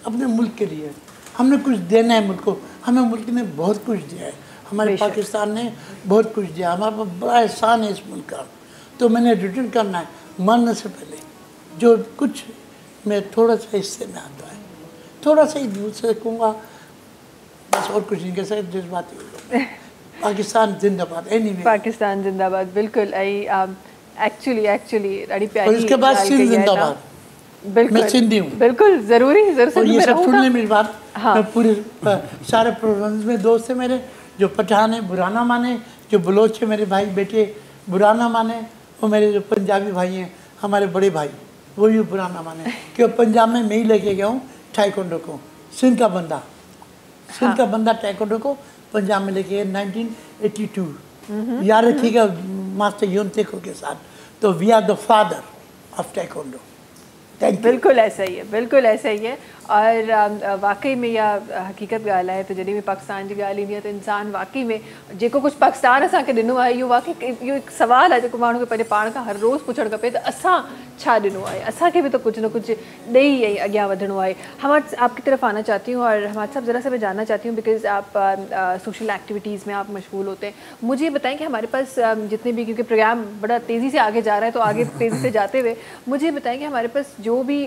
अपने मुल्क के लिए, हमने कुछ देना है मुल्क को। हमें मुल्क ने बहुत कुछ दिया है, हमारे पाकिस्तान ने बहुत कुछ दिया, हमारे पास बड़ा एहसान है इस मुल्क का। तो मैंने रिटर्न करना है मरने से पहले, जो कुछ मैं थोड़ा सा हिस्से में आता है, थोड़ा सा ही दूर से कहूँगा, बस और कुछ नहीं कह सकते। जिस बात पाकिस्तान जिंदाबाद। एनीवे पाकिस्तान जिंदाबाद, बिल्कुल। एक्चुअली बड़ी प्यारी। और इसके बाद सिंध जिंदाबाद। बिल्कुल, मैं सिंधी हूँ। बिल्कुल, ज़रूरी और ये सब सुन ले मेरी बात। हाँ। मैं पूरे सारे प्रोग्राम्स में दोस्त हैं मेरे, जो पठान है बुरा ना माने, जो बलोच है मेरे भाई बेटे बुरा ना माने, और मेरे जो पंजाबी भाई हैं हमारे बड़े भाई, वो भी बुरा ना माने, क्योंकि पंजाब में मैं ही लेके गया हूँ टाइकोंडो को। सिंध का बंदा, सिंध का बंदा टाइकोंडो को पंजाब में लेके गया 1982। याद रखिएगा मास्टर योनतेको के साथ। तो we are the father of taekwondo. बिल्कुल ऐसा ही है, बिल्कुल ऐसा ही है। और वाकई में या हकीकत ॻाल्हि आहे त जॾहिं बि पाकिस्तान जी ॻाल्हि ईंदी आहे त इंसानु वाकई में जेको कुझु पाकिस्तान असांखे ॾिनो आहे, इहो वाकई इहो हिकु सुवालु आहे जेको माण्हू खे पंहिंजे पाण खां हर रोज़ु पुछणु खपे त असां छा ॾिनो आहे, असांखे भी तो कुछ न कुछ ॾेई ऐं अॻियां वधणो आहे। हम आपकी तरफ आना चाहती हूँ और हमारे साहब ज़रा सा मैं जानना चाहती हूँ, बिकॉज आप सोशल एक्टिविटीज़ में आप मशगूल होते हैं। मुझे बताएं कि हमारे पास जितने भी, क्योंकि प्रोग्राम बड़ा तेज़ी से आगे जा रहा है, तो आगे तेज़ी से जाते हुए मुझे बताएं कि हमारे पास जो भी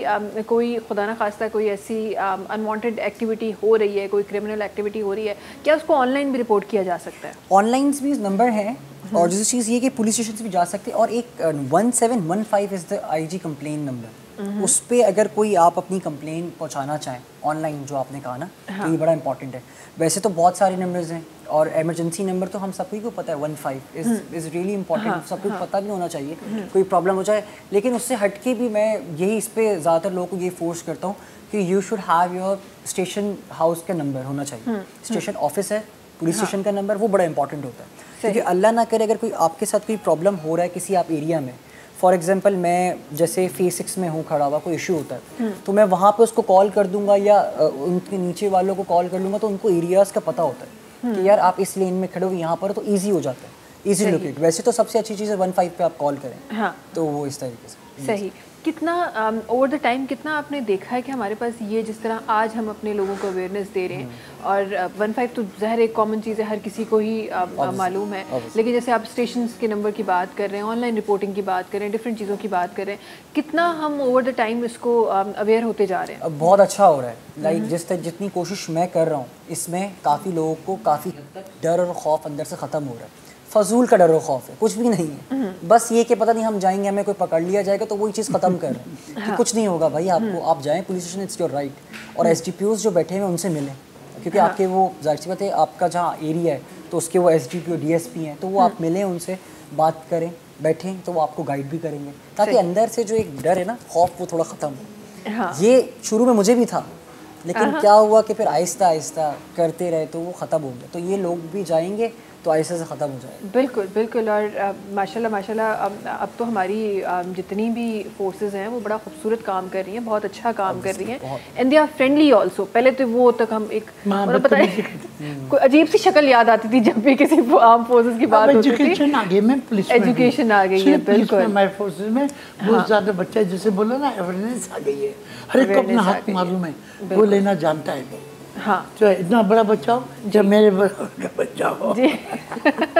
कोई खुदा न खास्ता कोई ऐसी अनवांटेड एक्टिविटी हो रही है, कोई क्रिमिनल एक्टिविटी हो रही है, क्या उसको ऑनलाइन भी रिपोर्ट किया जा सकता है? ऑनलाइन भी नंबर है, और दूसरी चीज़ ये कि पुलिस स्टेशन से भी जा सकते हैं। और एक 1715 is the IG complain number, उस पर अगर कोई आप अपनी कंप्लेन पहुंचाना चाहें ऑनलाइन, जो आपने कहा ना, तो ये बड़ा इंपॉर्टेंट है। वैसे तो बहुत सारे नंबर्स हैं, और एमरजेंसी नंबर तो हम सभी को पता है, 15 इज़ रियली इंपॉर्टेंट, सबको पता भी होना चाहिए कोई प्रॉब्लम हो जाए। लेकिन उससे हटके भी मैं यही इस पर ज़्यादातर लोगों को ये फोर्स करता हूँ कि you should have your station house का नंबर होना चाहिए। स्टेशन ऑफिस है, पुलिस स्टेशन का नंबर, वो बड़ा इंपॉर्टेंट होता है। क्योंकि अल्लाह ना करे अगर कोई आपके साथ कोई प्रॉब्लम हो रहा है किसी आप एरिया में, फॉर एग्जांपल मैं जैसे फेज 6 में हूँ खड़ा हुआ, कोई इशू होता है तो मैं वहाँ पे उसको कॉल कर दूंगा, या उनके नीचे वालों को कॉल कर लूँगा, तो उनको एरियाज़ का पता होता है कि यार आप इस लेन में खड़े हो यहाँ पर, तो ईजी हो जाता है, ईजी लोकेट। वैसे तो सबसे अच्छी चीज़ है 15 पे आप कॉल करें, तो वो इस तरीके से। सही। कितना ओवर द टाइम कितना आपने देखा है कि हमारे पास ये, जिस तरह आज हम अपने लोगों को अवेयरनेस दे रहे हैं, और 15 तो ज़ाहिर एक कॉमन चीज़ है, हर किसी को ही मालूम है, लेकिन जैसे आप स्टेशंस के नंबर की बात कर रहे हैं, ऑनलाइन रिपोर्टिंग की बात कर रहे हैं, डिफरेंट चीज़ों की बात कर रहे हैं, कितना हम ओवर द टाइम इसको अवेयर होते जा रहे हैं? अब बहुत अच्छा हो रहा है। लाइक जितनी कोशिश मैं कर रहा हूँ, इसमें काफ़ी लोगों को काफ़ी हद तक डर और खौफ अंदर से ख़त्म हो रहा है। फजूल का डर और खौफ है, कुछ भी नहीं है, बस ये कि पता नहीं हम जाएंगे हमें कोई पकड़ लिया जाएगा, तो वही चीज़ ख़त्म कर रहे हैं कि कुछ नहीं होगा भाई, आपको आप जाएं police station, it's your right. और SDPOs जो बैठे हुए उनसे मिलें, क्योंकि आपके वो जाहिर सी बात है, आपका जहाँ एरिया है तो उसके वो SDPO DSP हैं, तो वो आप मिलें उनसे, बात करें, बैठें, तो वो आपको गाइड भी करेंगे, ताकि अंदर से जो एक डर है ना, खौफ, वो थोड़ा ख़त्म हो। ये शुरू में मुझे भी था, लेकिन क्या हुआ कि फिर आहिस्ता आहिस्ता करते रहे तो वो ख़त्म हो गया। तो ये लोग भी जाएंगे तो ऐसे से ख़त्म हो जाए। बिल्कुल बिल्कुल। और माशाल्लाह अब तो हमारी जितनी भी फोर्सेस हैं वो बड़ा खूबसूरत काम कर रही हैं, बहुत अच्छा काम कर रही हैं, and they are friendly also. पहले तो वो तक हम एक पता है कोई अजीब सी शक्ल याद आती थी जब भी किसी आर्म फोर्सेस की बात होती थी। एजुकेशन आ गई, मैं पुलिस एजुकेशन आ गई है, बिल्कुल। हमारे फोर्सेस में बहुत ज़्यादा बच्चा, जैसे बोलो ना, अवेयरनेस आ गई है, हर एक को अपना हक मालूम है, वो लेना जानता है। हाँ, तो इतना बड़ा बच्चा हो, जब मेरे का बच्चा हो।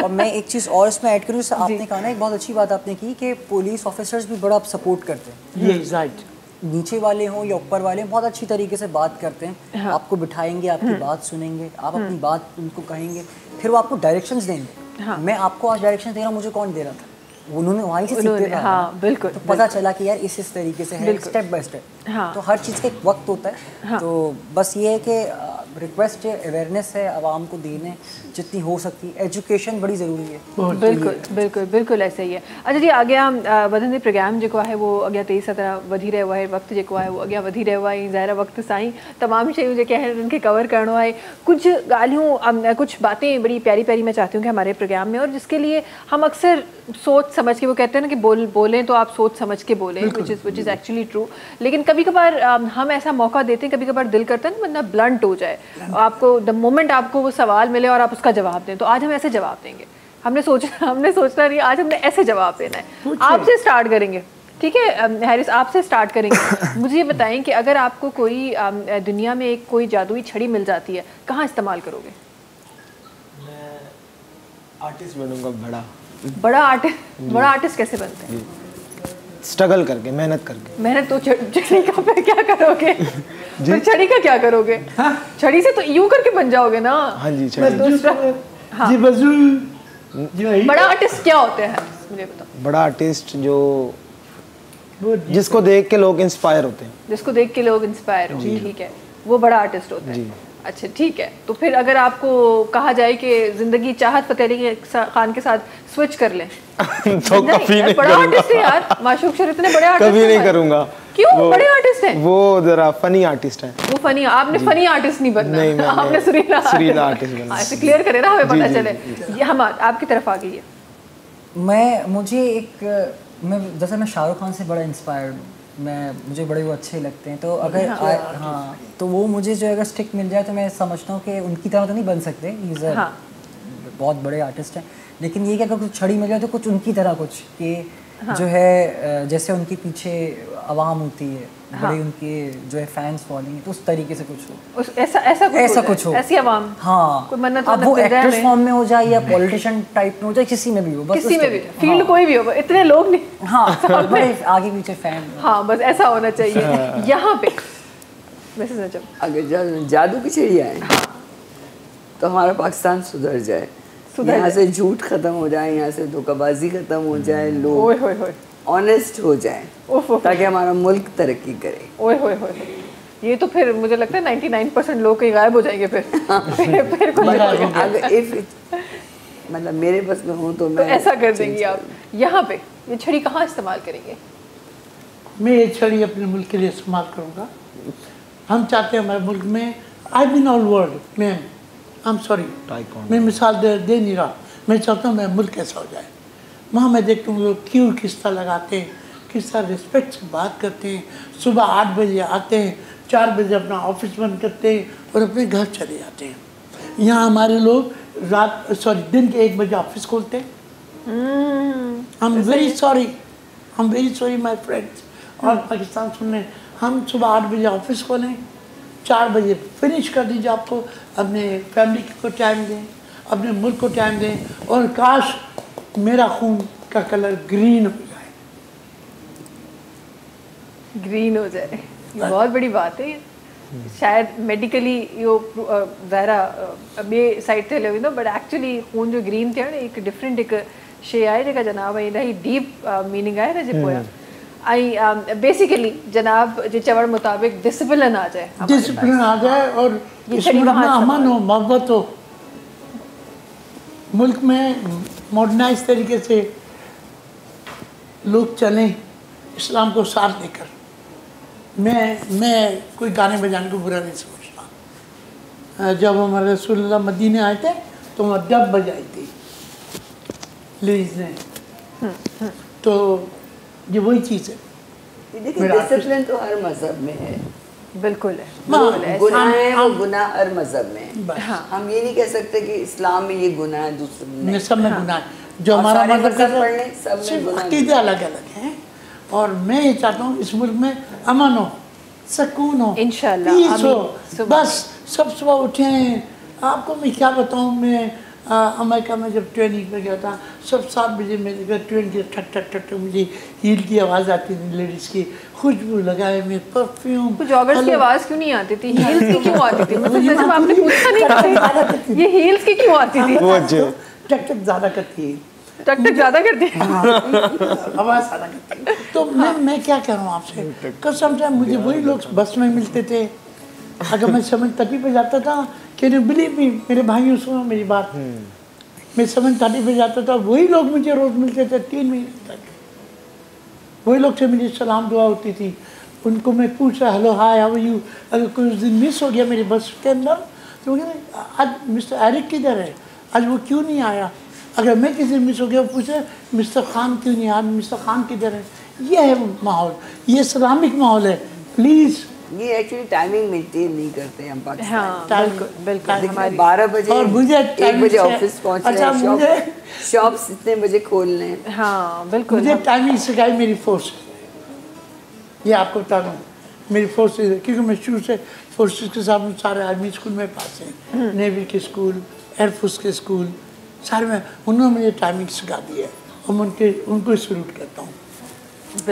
और मैं एक चीज़ और इसमें ऐड करूँ, आपने कहा ना, एक बहुत अच्छी बात आपने की कि पुलिस ऑफिसर्स भी बड़ा सपोर्ट करते हैं। ये राइट, नीचे वाले हों या ऊपर वाले हों, बहुत अच्छी तरीके से बात करते हैं। आपको बिठाएंगे, आपकी बात सुनेंगे, आप अपनी बात उनको कहेंगे, फिर वो आपको डायरेक्शंस देंगे। मैं आपको आज डायरेक्शन दे रहा हूँ, मुझे कौन दे रहा था? उन्होंने वहीं से सीखते था। हाँ, बिल्कुल। तो पता चला कि यार इस तरीके से है, स्टेप बाय स्टेप। हाँ। तो हर चीज़ का एक वक्त होता है। तो बस ये है कि रिक्वेस्ट है, अवेयरनेस है आवाम को देने जितनी हो सकती है। एजुकेशन बड़ी ज़रूरी है। बिल्कुल बिल्कुल बिल्कुल ऐसा ही है। अच्छा जी, अॻियां वधंदे प्रोग्राम जेको आहे वो अॻियां तेज़ तरह वधी रहियो आहे, वक़्तु जेको आहे वो अॻियां वधी रहियो आहे। ज़ाहिर वक़्तु सां ई तमामु शयूं जेके आहिनि उनखे कवर करिणो आहे। कुछ ॻाल्हियूं, कुछ बातें बड़ी प्यारी प्यारी मैं चाहती हूँ कि हमारे प्रोग्राम में, और जिसके लिए हम अक्सर सोच समझ के, वो कहते हैं ना कि बोलें तो आप सोच समझ के बोलें, which is actually true। लेकिन कभी कभार हम ऐसा मौका देते हैं, कभी कभार दिल करता है ना बंदा ब्लंट हो जाए, आपको द मोमेंट आपको वो सवाल मिले और आप उसका जवाब दें। तो आज हम ऐसे जवाब देंगे, हमने सोचना नहीं, आज हमने ऐसे जवाब देना है। आपसे स्टार्ट करेंगे, ठीक है हैरिस, आपसे स्टार्ट करेंगे। मुझे ये बताएं कि अगर आपको कोई दुनिया में एक कोई जादुई छड़ी मिल जाती है, कहाँ इस्तेमाल करोगे? मैं आर्टिस्ट बनूंगा, बड़ा आर्टिस्ट कैसे बनते हैं? स्ट्रगल करके, मेहनत करके। मेहनत तो छड़ी का फिर क्या करोगे? फिर छड़ी का क्या करोगे? छड़ी से तो यूं करके बन जाओगे ना। हाँ जी, जी बजू बड़ा आर्टिस्ट क्या होते हैं, मुझे बताओ। बड़ा आर्टिस्ट जो जिसको देख के लोग इंस्पायर होते हैं। जिसको देख के लोग इंस्पायर हो, ठीक है, वो बड़ा आर्टिस्ट होता है। अच्छा ठीक है, तो फिर अगर आपको कहा जाए कि जिंदगी चाहत फतेह अली खान के साथ स्विच कर लें तो कभी नहीं बड़ा आर्टिस्ट है यार, माशूक शरीफ इतने बड़े आर्टिस्ट कभी नहीं करूंगा। क्यों? बड़े आर्टिस्ट हैं वो, जरा फनी आर्टिस्ट है वो। फनी, आपने फनी आर्टिस्ट नहीं बनना, नहीं, आपने सुरीला आर्टिस्ट बनना। ऐसे क्लियर करें ना, हमें पता चले। ये हम आपकी तरफ आ गई है। मैं जैसे मैं शाहरुख खान से बड़ा इंस्पायर्ड हूँ, मुझे बड़े वो अच्छे लगते हैं। तो अगर हाँ, तो वो मुझे जो अगर स्टिक मिल जाए तो मैं समझता हूँ कि उनकी तरह तो नहीं बन सकते, बहुत बड़े आर्टिस्ट हैं, लेकिन ये कि अगर कुछ छड़ी मिल जाए तो कुछ उनकी तरह कुछ कि जो है जैसे उनके पीछे आवाम होती है, बड़े उनके जो है फैंस फॉलोइंग है, तो उस तरीके से कुछ हो, ऐसा कुछ हो, ऐसी आवाम। हाँ, अब वो एक्ट्रेस फॉर्म में हो जाए या पॉलिटिशियन टाइप में हो जाए, किसी में भी हो, बस किसी में भी, फील्ड कोई भी हो, इतने लोग नहीं, हाँ बड़े आगे पीछे फैन, हाँ बस ऐसा होना चाहिए। यहाँ पे वैसे नजम, अगर जादू की छड़ी आए तो हमारा पाकिस्तान सुधर जाए, यहाँ से झूठ खत्म हो जाए, यहाँ से धोखाबाजी खत्म हो जाए, लोग ऑनेस्ट हो जाए, ताकि हमारा मुल्क तरक्की करे। ओए होए होए, ये तो फिर मुझे लगता है 99% लोग कहीं गायब हो जाएंगे फिर फिर अगर इफ मतलब मेरे बस में हो तो मैं ऐसा कर देंगी आप। यहाँ पे ये छड़ी कहाँ इस्तेमाल करेंगे? मैं ये छड़ी अपने मुल्क के लिए इस्तेमाल करूँगा। हम चाहते हैं हमारे मुल्क में, आई बीन ऑल वर्ल्ड में, आई एम सॉरी मैं मिसाल दे नहीं रहा, मैं चाहता हूँ मेरा मुल्क कैसा हो जाए। वहाँ मैं देखता हूँ लोग क्यों किस तरह लगाते हैं, किस तरह रिस्पेक्ट से बात करते हैं, सुबह 8 बजे आते हैं, 4 बजे अपना ऑफिस बंद करते हैं और अपने घर चले जाते हैं। यहाँ हमारे लोग दिन के 1 बजे ऑफिस खोलते हैं। I am very sorry my friends और पाकिस्तान सुनने, हम सुबह 8 बजे ऑफिस खोलें, 4 बजे फिनिश कर दीजिए, आपको अपने फैमिली को टाइम दें, अपने मुल्क को टाइम दें, और काश मेरा खून का कलर ग्रीन हो जाए। ग्रीन हो जाए, ये बहुत बड़ी बात है। शायद मेडिकली यो ज़ाहिरा अब ये साइड थे लगे ना, बट एक्चुअली खून जो ग्रीन थे ना, एक डिफरेंट एक शे आए जेका जनाब आई ना डीप मीनिंग आए ना जे पोया आई बेसिकली जनाब जे चवड़ मुताबिक डिसिप्लिन आ जाए और अमन हो, मोहब्बत हो, मुल्क में मॉडर्नाइज तरीके से लोग चलें इस्लाम को साथ लेकर। मैं कोई गाने बजाने को बुरा नहीं समझता। जब हमारे रसूलुल्लाह मदीने आए थे तो वहाँ डब बजाई थी लेडीज ने, तो ये वही चीज़ है। देखिए डिसिप्लिन तो हर मजहब में है, बिल्कुल है, गुनाह है, वो गुनाह हर मजहब में है। हम ये नहीं कह सकते कि इस्लाम में ये गुनाह है, दूसरे में सब में गुनाह है। जो हमारा मजहब अकीदे अलग अलग हैं, और मैं ये चाहता हूँ इस मुल्क में अमन हो, सुकून हो, इंशाल्लाह, पीस हो। बस सब सुबह उठें। आपको मैं क्या बताऊँ, मैं अमेरिका में जब ट्रेनिंग पे गया था, सब 7 बजे मेरे घर ट्रेन की ठक ठक ठक मुझे हील की आवाज़ आती थी, लेडीज़ की खुशबू लगाए में, परफ्यूम। कुछ जॉगर्स की आवाज़ क्यों नहीं आती थी? हील्स की क्यों आती थी? मतलब जैसे आपने पूछा नहीं, ये हील्स की क्यों आती थी? वो अच्छे टक टक ज़्यादा करती है, टक ज़्यादा करती है, आवाज़ ज़्यादा करती है। तो मैं क्या कह रहा हूँ आपसे, कसम से मुझे वही लोग बस में मिलते थे। अगर मैं 7:30 पे जाता था, कैन यू बिलीव मी, मेरे भाइयों सुनो मेरी बात, मैं 7:30 पे जाता था, वही लोग मुझे रोज़ मिलते थे 3 महीने तक। वही लोग से मेरी सलाम दुआ होती थी, उनको मैं पूछा hello hi how are you. अगर कुछ दिन मिस हो गया मेरी बस के अंदर तो आज मिस्टर एरिक किधर है, आज वो क्यों नहीं आया, अगर मैं किसी से मिस हो गया, पूछे मिस्टर खान क्यों नहीं आया, मिस्टर खान किधर है। ये है माहौल, ये इस्लामिक माहौल है। प्लीज़ ये एक्चुअली टाइमिंग मेंटेन नहीं करते हैं हम पाकिस्तान। हाँ बिल्कुल बिल्कुल। हमारी 12 बजे और मुझे 1 बजे ऑफिस पहुंचना अच्छा, है, शॉप्स इतने बजे खोलने हैं। हाँ बिल्कुल। मुझे टाइमिंग सिखाई मेरी फोर्स, ये आपको बता दूँ मेरी फोर्स, क्योंकि मैं शुरू से फोर्सेस के साथ सारे आर्मी स्कूल में पास हैं, नेवी के स्कूल, एयरफोर्स के स्कूल, सारे में उन्होंने मुझे टाइमिंग सिखा दी है और मैं उनको सल्यूट करता हूँ।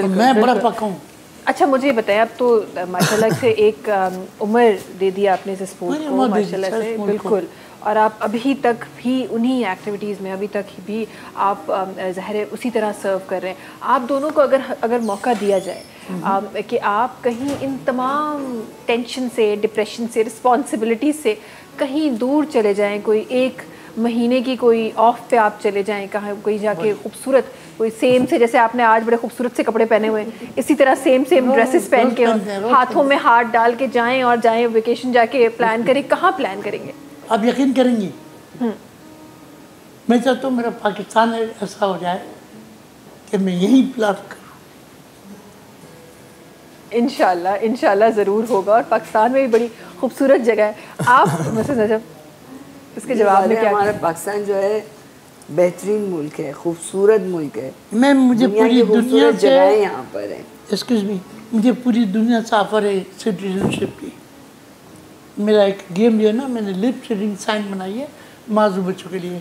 मैं बड़ा पक्का हूँ। अच्छा मुझे बताएं, अब तो माशाल्लाह से एक उम्र दे दिया आपने इस स्पोर्ट बड़ी को उम्र दे दी माशाल्लाह सर से, स्पोर्ट को। बिल्कुल। और आप अभी तक भी उन्हीं एक्टिविटीज़ में अभी तक भी आप ज़ाहिर है उसी तरह सर्व कर रहे हैं। आप दोनों को अगर मौका दिया जाए कि आप कहीं इन तमाम टेंशन से, डिप्रेशन से, रिस्पॉन्सिबिलिटी से कहीं दूर चले जाएं, कोई एक महीने की कोई ऑफ पे आप चले जाएं, कहाँ कोई जाके खूबसूरत कोई सेम से, जैसे आपने आज बड़े खूबसूरत से कपड़े पहने हुए हैं, इसी तरह सेम ड्रेसेस पहन के हाथों में हाथ डाल के जाएं और जाएं वेकेशन जाके प्लान करें, कहाँ प्लान करेंगे? आप यकीन करेंगी, मैं चाहता हूँ मेरा पाकिस्तान ऐसा हो जाए कि मैं यही प्लान करूँ। इंशाल्लाह इंशाल्लाह ज़रूर होगा। और पाकिस्तान में भी बड़ी खूबसूरत जगह है। आप मिसेस नजब इसके जवाब में क्या? हमारा पाकिस्तान जो है बेहतरीन मुल्क है, खूबसूरत मुल्क है। मैं मुझे दुनिया पूरी की दुनिया खूबसूरत से, जगहें यहाँ पर हैं। एक्सक्यूज मी, मुझे पूरी दुनिया से ऑफर है सिटीजनशिप की। मेरा एक गेम जो है ना, मैंने लिप रीडिंग साइन बनाई है माजूर बच्चों के लिए,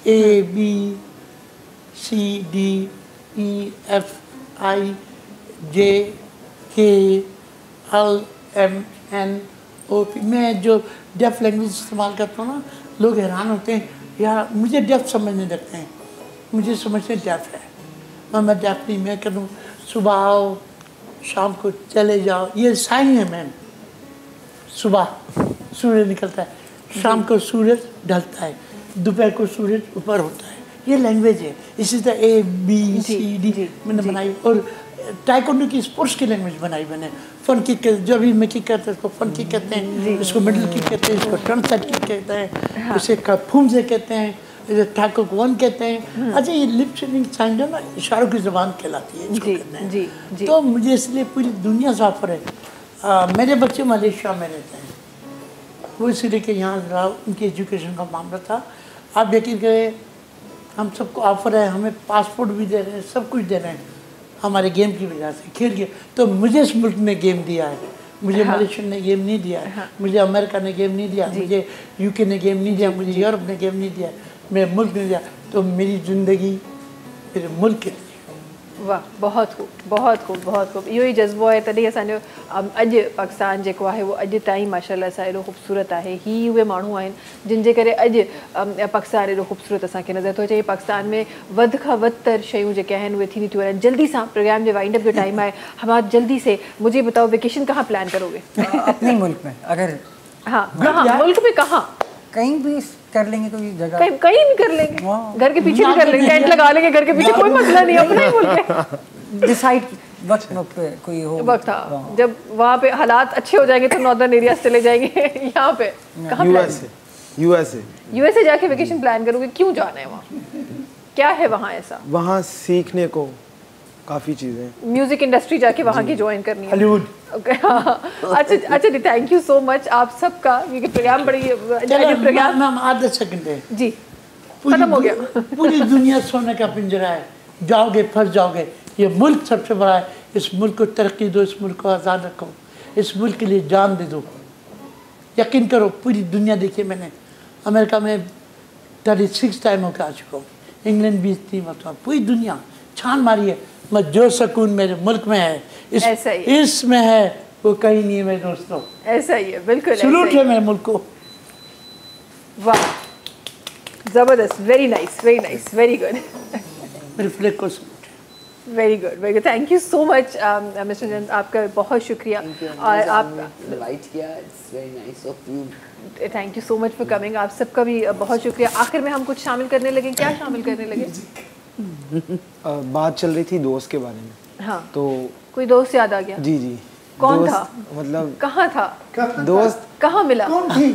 ABCDEFIJKLMNOP। मैं जो डेफ लैंग्वेज इस्तेमाल करता हूँ ना, लोग हैरान होते हैं यार, मुझे डेफ समझने लगते हैं, मुझे समझते डेफ है, मैं डेफ नहीं, मैं करूँ सुबह आओ शाम को चले जाओ, ये साइन है मैम। सुबह सूरज निकलता है, शाम को सूरज ढलता है, दोपहर को सूरज ऊपर होता है, ये लैंग्वेज है। इसी तरह ABCD मैंने बनाई। और टाइकोंडो की स्पोर्ट्स की लैंग्वेज बनाई मैंने। फन किक, जो भी मैं किक करता है इसको फन किक कहते हैं, इसको मिडल किक कहते हैं, इसको टर्न साइड किक कहते हैं, इसे फूमजे कहते हैं, इसे टाको वन कहते हैं। अच्छा, ये लिप रीडिंग साइन जो ना इशारों की ज़बान कहलाती है, इसको कहते हैं। जी। तो मुझे इसलिए पूरी दुनिया से ऑफर है। मेरे बच्चे मलेशिया में रहते हैं, वो इसलिए कि यहाँ ज़रा उनकी एजुकेशन का मामला था। आप यकीन करें, हम सबको ऑफर है, हमें पासपोर्ट भी दे रहे हैं, सब कुछ दे रहे हैं हमारे गेम की वजह से, खेल के। तो मुझे इस मुल्क ने गेम दिया है, मुझे मलेशिया ने गेम नहीं दिया है, मुझे अमेरिका ने गेम नहीं दिया, मुझे UK ने गेम नहीं दिया, मुझे यूरोप ने गेम नहीं दिया, मेरे मुल्क ने दिया। तो मेरी ज़िंदगी मेरे मुल्क के लिए। वाह, बहुत खूब, बहुत खूब, बहुत खूब। इहो ई जज़्बो आहे, तॾहिं असांजो अॼु पाकिस्तान जेको आहे उहो अॼु ताईं माशाल्लाह सां एॾो ख़ूबसूरत आहे। ही उहे माण्हू आहिनि जिन जे करे अॼु पाकिस्तान एॾो ख़ूबसूरत असांखे नज़र थो अचे। पाकिस्तान में वधि खां वधितर शयूं जेके आहिनि उहे थींदी थियूं वञनि। जल्दी सां प्रोग्राम जो वाइंड अप जो टाइम आहे, हम जल्दी से मुझे बताओ वेकेशन कहाँ प्लान करोगे? अपने मुल्क में, अगर हाँ, कहाँ मुल्क में, कहाँ? कहीं भी कर लेंगे कोई जगह, कहीं भी कर लेंगे, घर के पीछे भी कर लेंगे, टेंट लगा लेंगे घर के पीछे, कोई मसला नहीं, अपना ही मुल्क है। डिसाइड वक्त पे कोई हो वक्त, हाँ, जब वहाँ पे हालात अच्छे हो जाएंगे तो नॉर्दर्न एरिया चले जाएंगे। यहाँ पे कहाँ USA जाके वेकेशन प्लान करोगे? क्यों जाना है वहाँ? क्या है वहाँ ऐसा? वहाँ सीखने को काफ़ी चीज़ें। म्यूजिक इंडस्ट्री जाके वहाँ की ज्वाइन करनी है। हॉलीवुड। अच्छा जी, थैंक यू सो मच आप सबका, क्योंकि प्रोग्राम बड़ी प्रोग्राम मैम आधा सेकंड है जी खत्म हो गया। पूरी दुनिया सोने का पिंजरा है, जाओगे फंस जाओगे। ये मुल्क सबसे बड़ा है, इस मुल्क को तरक्की दो, इस मुल्क को आज़ाद रखो, इस मुल्क के लिए जान दे दो। यकीन करो, पूरी दुनिया देखिए, मैंने अमेरिका में 36 टाइम होकर आ चुका हूँ, इंग्लैंड भी 3 मतलब, पूरी दुनिया छान मारी है। मैं जो सुकून मेरे मुल्क में है, इसमें है, वो कहीं नहीं है मेरे दोस्तों। ऐसा ही है, बिल्कुल सलूट है मेरे मुल्क को। वाह, जबरदस्त, वेरी नाइस, वेरी गुड। मेरे फ्लैग को सलूट है। Very good, thank you so much mister Jain, आपका बहुत शुक्रिया। और आप इनवाइट किया, it's very nice of you. Thank you so much for coming. आप सबका भी बहुत शुक्रिया। आखिर में हम कुछ शामिल करने लगे, क्या शामिल करने लगे? बात चल रही थी दोस्त के बारे में। हाँ, तो कोई दोस्त याद आ गया? जी। कौन दोस्त, था? मतलब कहाँ था दोस्त? कहाँ मिला? कौन थी?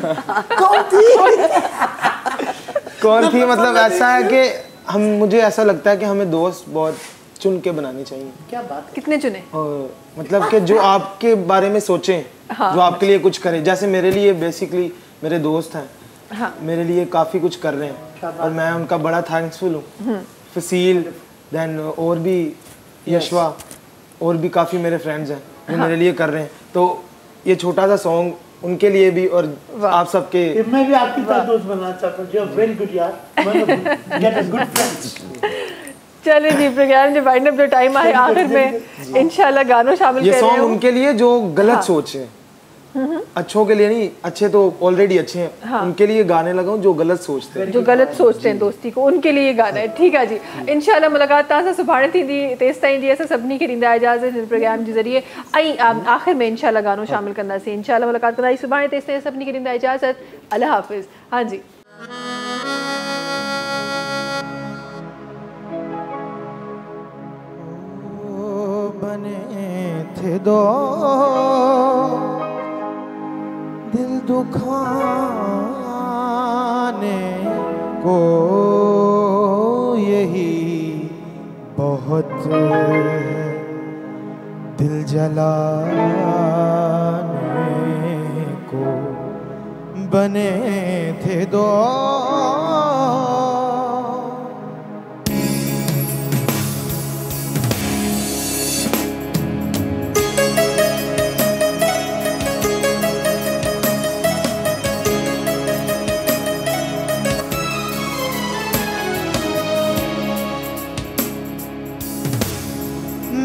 कौन थी मतलब ऐसा है कि मुझे ऐसा लगता है कि हमें दोस्त बहुत चुन के बनाने चाहिए। क्या बात कितने चुने? और मतलब कि जो आपके बारे में सोचें, जो आपके लिए कुछ करें। जैसे मेरे लिए बेसिकली मेरे दोस्त हैं, मेरे लिए काफ़ी कुछ कर रहे हैं और मैं उनका बड़ा थैंक्सफुल हूँ। फसील, देन और भी यशवा, और भी काफ़ी मेरे फ्रेंड्स हैं जो मेरे लिए कर रहे हैं। तो ये छोटा सा सॉन्ग उनके लिए भी और आप सबके। मैं भी आपकी तरह दोस्त बनना चाहता हूँ। यू आर वेरी गुड यार, गेट अस गुड फ्रेंड्स। चलिए जी, प्रोग्राम जो वाइंड अप जो टाइम आए आखिर में इंशाल्लाह गानों शामिल कर ये रहे सॉन्ग हो। उनके लिए जो गलत सोच है, अच्छों के लिए नहीं, अच्छे तो ऑलरेडी अच्छे हैं, उनके लिए गाने लगाऊं जो गलत सोचते हैं, जो गलत सोचते हैं दोस्ती को, उनके लिए ये गाना है। ठीक है जी, इंशाल्लाह मुलाकात ताज़ा सुभाणे थींदी तेसि ताईं जी असां सभिनी खे ॾींदा इजाज़त हिन प्रोग्राम जे ज़रिए। ऐं आख़िर में इंशाल्लाह गानो शामिल कंदासीं। इंशाल्लाह मुलाकात कंदासीं सुभाणे, तेसि ताईं सभिनी खे ॾींदा इजाज़त। अल्लाह हाफ़िज़। हाँ जी, बने थे दो दिल दुखाने को, यही बहुत दिल जलाने को बने थे दो।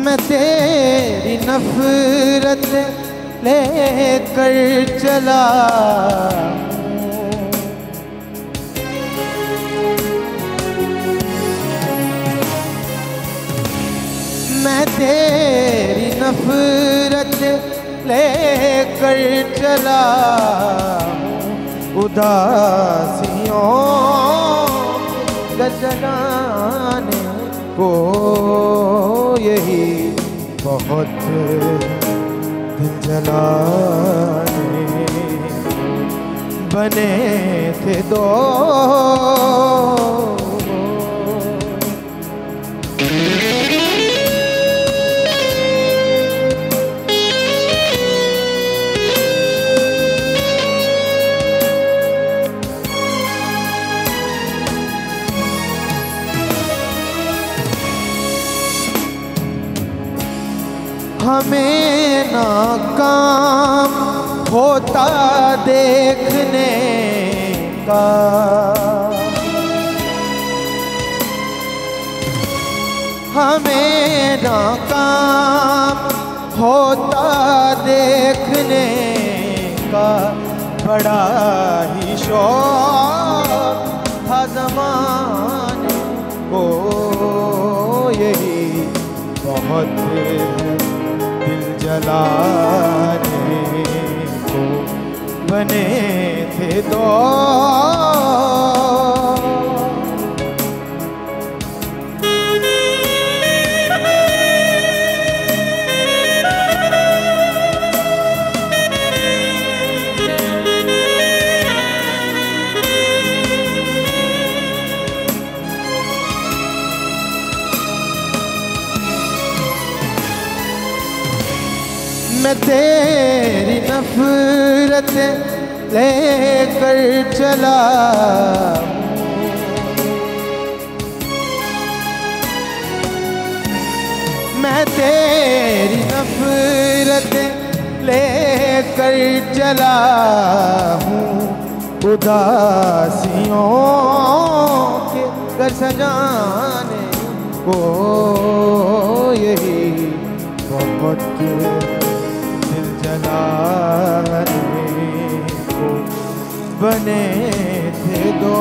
मैं तेरी नफरत लेकर चला हूँ, मैं तेरी नफरत लेकर चला हूँ, उदासियों गजलाने को, यही बहुत दिल जलाने बने थे दो। हमें नाकाम होता देखने का, हमें नाकाम होता देखने का बड़ा ही शौक था ज़माने को, यही बहुत दिल जलाने को बने थे दो। मैं तेरी नफरत लेकर चला हूँ, मैं तेरी नफरत लेकर चला हूँ, उदासियों के घर सजाने को, यही बहुत जलाने को बने थे दो।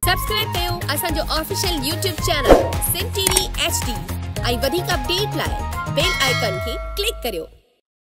सब्सक्राइब कयो असांजो official YouTube channel Sindh TV HD ऐं वधीक अपडेट लाइ बेल आइकन खे क्लिक करियो।